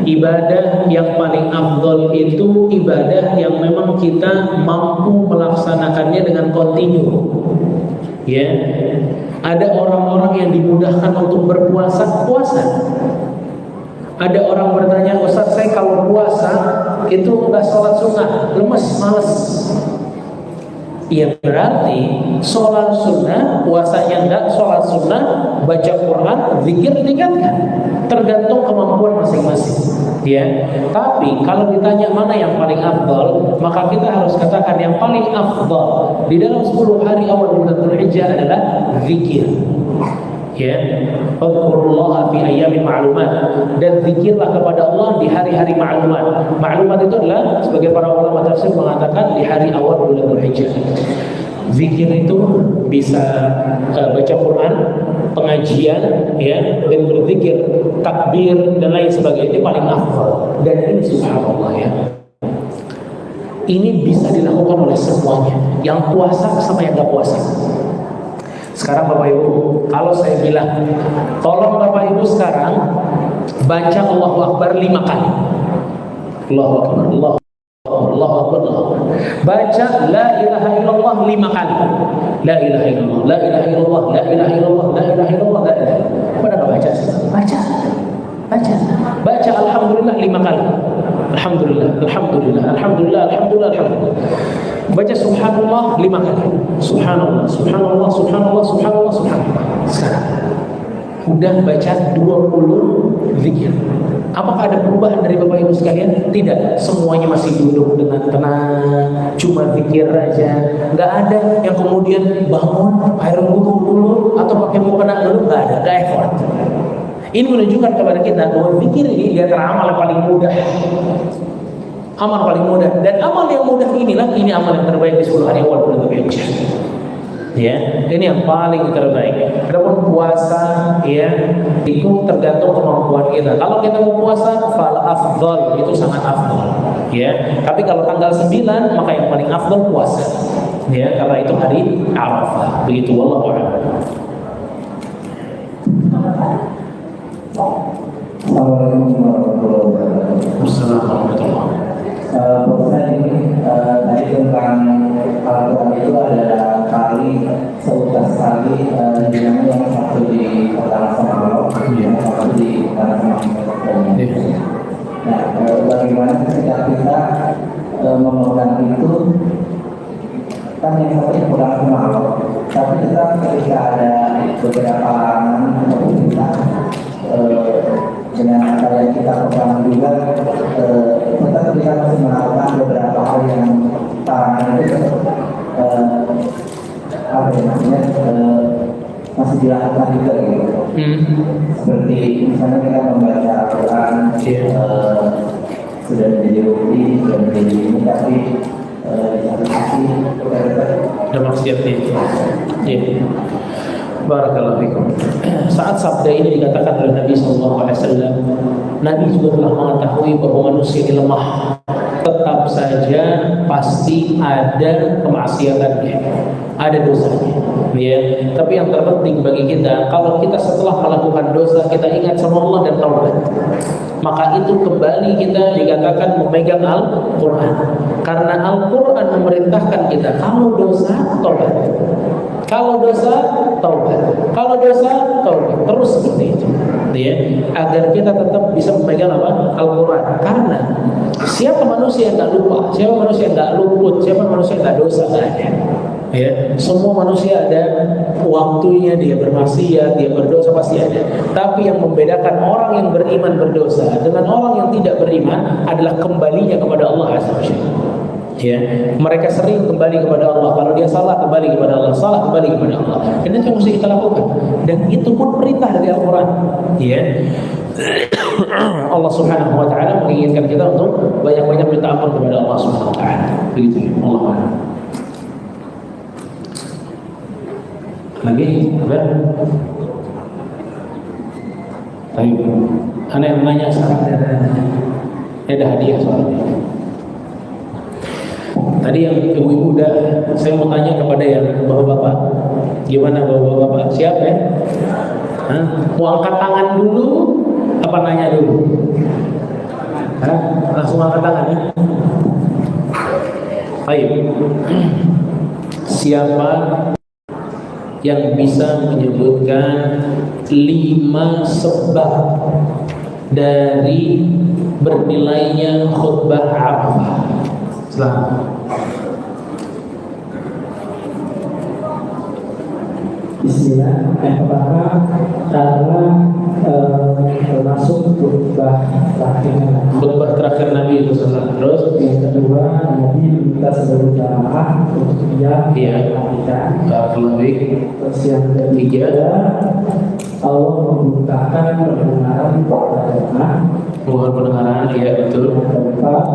Ibadah yang paling afdol itu ibadah yang memang kita mampu melaksanakannya dengan kontinu. Ya. Ada orang-orang yang dimudahkan untuk berpuasa, puasa. Ada orang bertanya, Ustaz, saya kalau puasa itu enggak sholat sunnah, lemes, males. Ya berarti sholat sunnah, puasanya enggak, sholat sunnah, baca Quran, zikir tingkatkan. Tergantung kemampuan masing-masing. Ya, tapi kalau ditanya mana yang paling afdal, maka kita harus katakan yang paling afdal di dalam 10 hari awal bulan Dzulhijjah adalah zikir. Ya, Fadhkurullaha fi ayyamin ma'lumat, dan zikirlah kepada Allah di hari-hari ma'lumat. Ma'lumat itu adalah sebagai para ulama tafsir mengatakan di hari awal bulan Dzulhijjah. Zikir itu bisa baca Quran, pengajian, ya, dan berzikir, takbir dan lain sebagainya, itu paling afdal. Dan ini subhanallah ya, ini bisa dilakukan oleh semuanya, yang puasa sama yang gak puasa. Sekarang Bapak Ibu, kalau saya bilang, tolong Bapak Ibu sekarang baca Allahu Akbar 5 kali. Allahu Akbar, Allahu Akbar, Allahu Akbar. Baca La ilaha illallah 5 kali. La ilaha illallah, La ilaha illallah, La ilaha illallah, La ilaha illallah, La ilaha illallah. Pada nggak baca? Baca Alhamdulillah 5 kali. Alhamdulillah, Alhamdulillah, Alhamdulillah, Alhamdulillah, Alhamdulillah. Baca Subhanallah 5 kali. Subhanallah, Subhanallah, Subhanallah, Subhanallah, Subhanallah. Sekarang udah baca 20 zikir. Apakah ada perubahan dari Bapak Ibu sekalian? Tidak. Semuanya masih duduk dengan tenang, cuma zikir aja. Nggak ada yang kemudian bangun, air wudhu dulu, atau pakai mukena dulu. Nggak ada, nggak effort. Ini menunjukkan kepada kita bahwa zikir ini dia amal yang paling mudah. Amal paling mudah. Dan amal yang mudah inilah, ini amal yang terbaik di 10 hari awal bulan Dzulhijjah. Ya, ini yang paling terbaik. Adapun puasa, ya, itu tergantung kemampuan kita. Kalau kita mau puasa, fal afdal, itu sangat afdal. Ya, tapi kalau tanggal 9, maka yang paling afdal puasa. Ya, karena itu hari Arafah. Begitu, wallahu a'lam. Assalamualaikum warahmatullahi wabarakatuh. Assalamualaikum warahmatullahi Pesan ini tadi tentang Al-Quran itu ada kali seutas kali yang satu di pertama sama Allah, yang satu di pertama sama Allah. Nah, bagaimana ketika kita memegang itu, kan yang satu yang pertama sama Allah, tapi kita ketika ada beberapa halangan atau kita dengan apa yang kita pegang juga, kita ketika masih melakukan beberapa hal yang tarangan itu apa ya namanya, masih dilakukan juga gitu. Seperti misalnya kita membaca Al-Quran, sudah menjadi rutin, sudah menjadi ini, tapi di satu sisi ada maksiatnya itu. Ya. Barakallahu fikum. Saat sabda ini dikatakan oleh Nabi SAW, Nabi juga telah mengetahui bahwa manusia ini lemah. Tetap saja pasti ada kemaksiatannya, ada dosanya. Ya. Tapi yang terpenting bagi kita, kalau kita setelah melakukan dosa kita ingat sama Allah dan taubat, maka itu kembali kita dikatakan memegang Al-Quran. Karena Al-Quran memerintahkan kita, kalau dosa taubat, kalau dosa taubat, kalau dosa taubat, terus seperti itu. Ya, agar kita tetap bisa memegang apa? Al-Quran. Karena siapa manusia yang nggak lupa, siapa manusia yang nggak luput, siapa manusia yang nggak dosa, nggak ada. Ya, semua manusia ada waktunya dia bermaksiat, dia berdosa, pasti ada. Tapi yang membedakan orang yang beriman berdosa dengan orang yang tidak beriman adalah kembalinya kepada Allah Azza wa Jalla. Ya, mereka sering kembali kepada Allah. Kalau dia salah, kembali kepada Allah. Salah, kembali kepada Allah. Dan itu yang mesti kita lakukan. Dan itu pun perintah dari Al-Quran. Ya, Allah Subhanahu Wa Taala menginginkan kita untuk banyak-banyak minta ampun kepada Allah Subhanahu Wa Taala. Begitu ya. Allah. Lagi, apa? Baik. Ada yang nanya sekarang? Ada hadiah soalnya. Tadi yang ibu-ibu udah, saya mau tanya kepada yang bapak-bapak. Gimana bapak-bapak? Siap ya? Hah? Mau angkat tangan dulu? Apa nanya dulu? Hah? Langsung angkat tangan ya? Baik. Siapa yang bisa menyebutkan 5 sebab dari bernilainya khutbah Arafah? Selamat. Bismillah. Yang pertama karena termasuk khutbah terakhir Nabi itu. Terus yang kedua Nabi minta seluruh jamaah untuk dia perhatikan. Terus yang ketiga Allah membukakan pendengaran kepada jamaah. Mohon pendengaran, ya betul. Yang keempat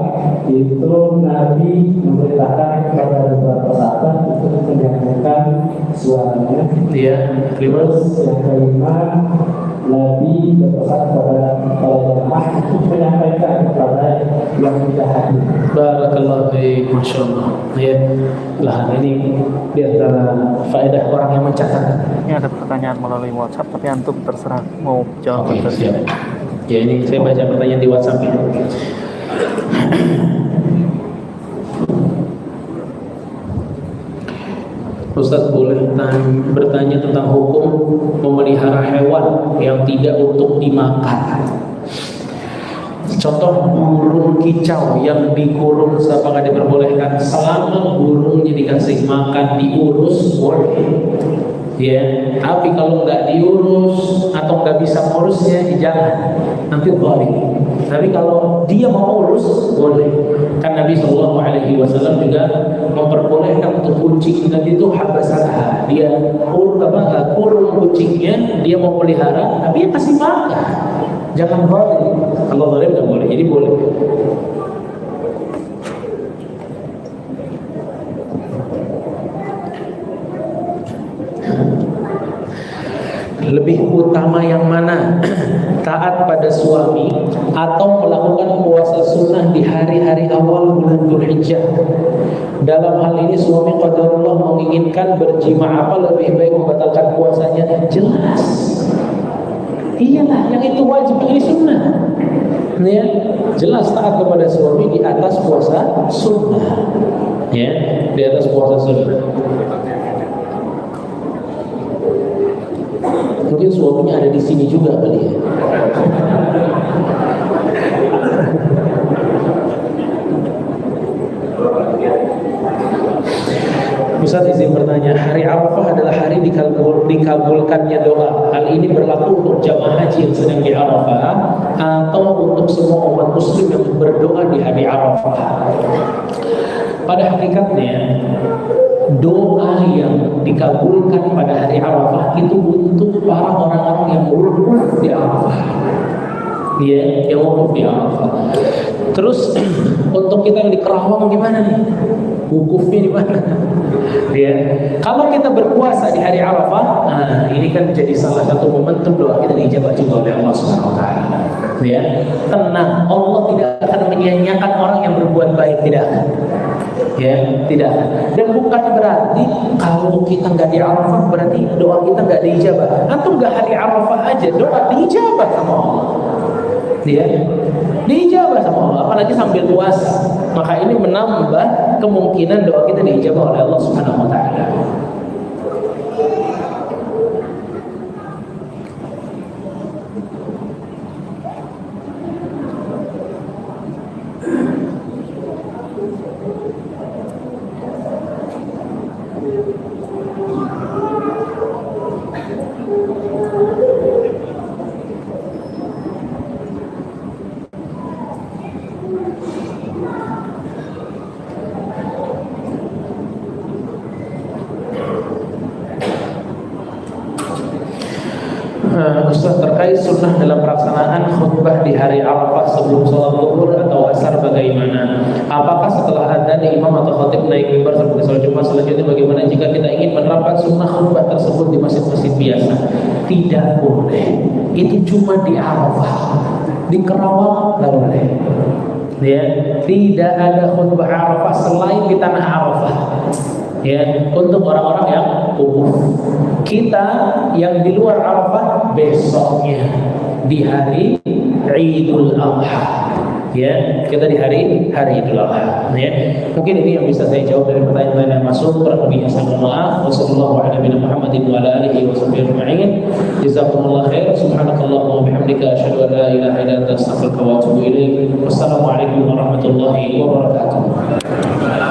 itu Nabi memerintahkan kepada beberapa sahabat untuk menyanyikan suaranya. Iya, Terus yang kelima Nabi berpesan kepada para jamaah untuk menyampaikan kepada yang tidak hadir. Barakallahu fiik, masya Allah. Ya, lah ini di antara faedah orang yang mencatat. Ini ada pertanyaan melalui WhatsApp, tapi antum terserah mau jawab Oke, atau siap. tidak. Ya ini saya baca pertanyaan di WhatsApp ya. Ustaz boleh bertanya tentang hukum memelihara hewan yang tidak untuk dimakan. Contoh burung kicau yang dikurung, apakah diperbolehkan? Selama burungnya dikasih makan, diurus, boleh. Ya, tapi kalau nggak diurus atau nggak bisa ngurusnya, jangan. Nanti boleh. Tapi kalau dia mau urus, boleh. Kan Nabi Shallallahu Alaihi Wasallam juga memperbolehkan untuk kucing dan itu habasah. Dia kurung kucingnya, dia mau pelihara, tapi dia kasih makan. Jangan boleh. Kalau boleh nggak boleh, jadi boleh. Lebih utama yang mana? Taat pada suami atau melakukan puasa sunnah di hari-hari awal bulan Dzulhijjah? Dalam hal ini suami qadarullah menginginkan berjima, apa lebih baik membatalkan puasanya? Jelas. Iyalah, yang itu wajib, ini sunnah. Ya, jelas taat kepada suami di atas puasa sunnah. Ya, di atas puasa sunnah. Mungkin suaminya ada di sini juga kali ya. Ustaz izin bertanya, hari Arafah adalah hari dikabulkannya doa. Hal ini berlaku untuk jamaah haji yang sedang di Arafah atau untuk semua umat muslim yang berdoa di hari Arafah? Pada hakikatnya doa yang dikabulkan pada hari Arafah itu untuk para orang-orang yang wukuf di Arafah. Ya, yang wukuf di Arafah. Terus untuk kita yang di Kerawang gimana nih? Wukufnya di mana? Ya, kalau kita berpuasa di hari Arafah, ini kan jadi salah satu momentum doa kita dijabah juga oleh Allah Subhanahu wa taala. Ya, tenang, Allah tidak akan menyia-nyiakan orang yang berbuat baik, tidak akan. Ya, tidak. Dan bukan berarti kalau kita nggak di Arafah berarti doa kita nggak diijabah. Atau nggak hari Arafah aja doa diijabah sama Allah. Ya, diijabah sama Allah, apalagi sambil puasa. Maka ini menambah kemungkinan doa kita diijabah oleh Allah Subhanahu wa taala. mengenai sunnah dalam pelaksanaan khutbah di hari Arafah sebelum sholat zuhur atau asar bagaimana? Apakah setelah adzan imam atau khatib naik mimbar seperti sholat Jumat? Selanjutnya bagaimana jika kita ingin menerapkan sunnah khutbah tersebut di masjid-masjid biasa? Tidak boleh. Itu cuma di Arafah. Di Kerawang tidak boleh. Ya, tidak ada khutbah Arafah selain di tanah Arafah. Ya, untuk orang-orang yang wukuf. Kita yang di luar Arafah besoknya di hari Idul Adha. Ya, kita di hari Idul Adha. Ya, mungkin ini yang bisa saya jawab dari pertanyaan-pertanyaan yang masuk. Kurang lebihnya saya mohon maaf. Wassallallahu ala nabiyina Muhammadin wa ala alihi washabbihi ajma'in. Jazakumullah khair. Subhanakallahumma wa bihamdika asyhadu an la ilaha illa anta astaghfiruka wa atubu ilaik. Wassalamualaikum warahmatullahi wabarakatuh.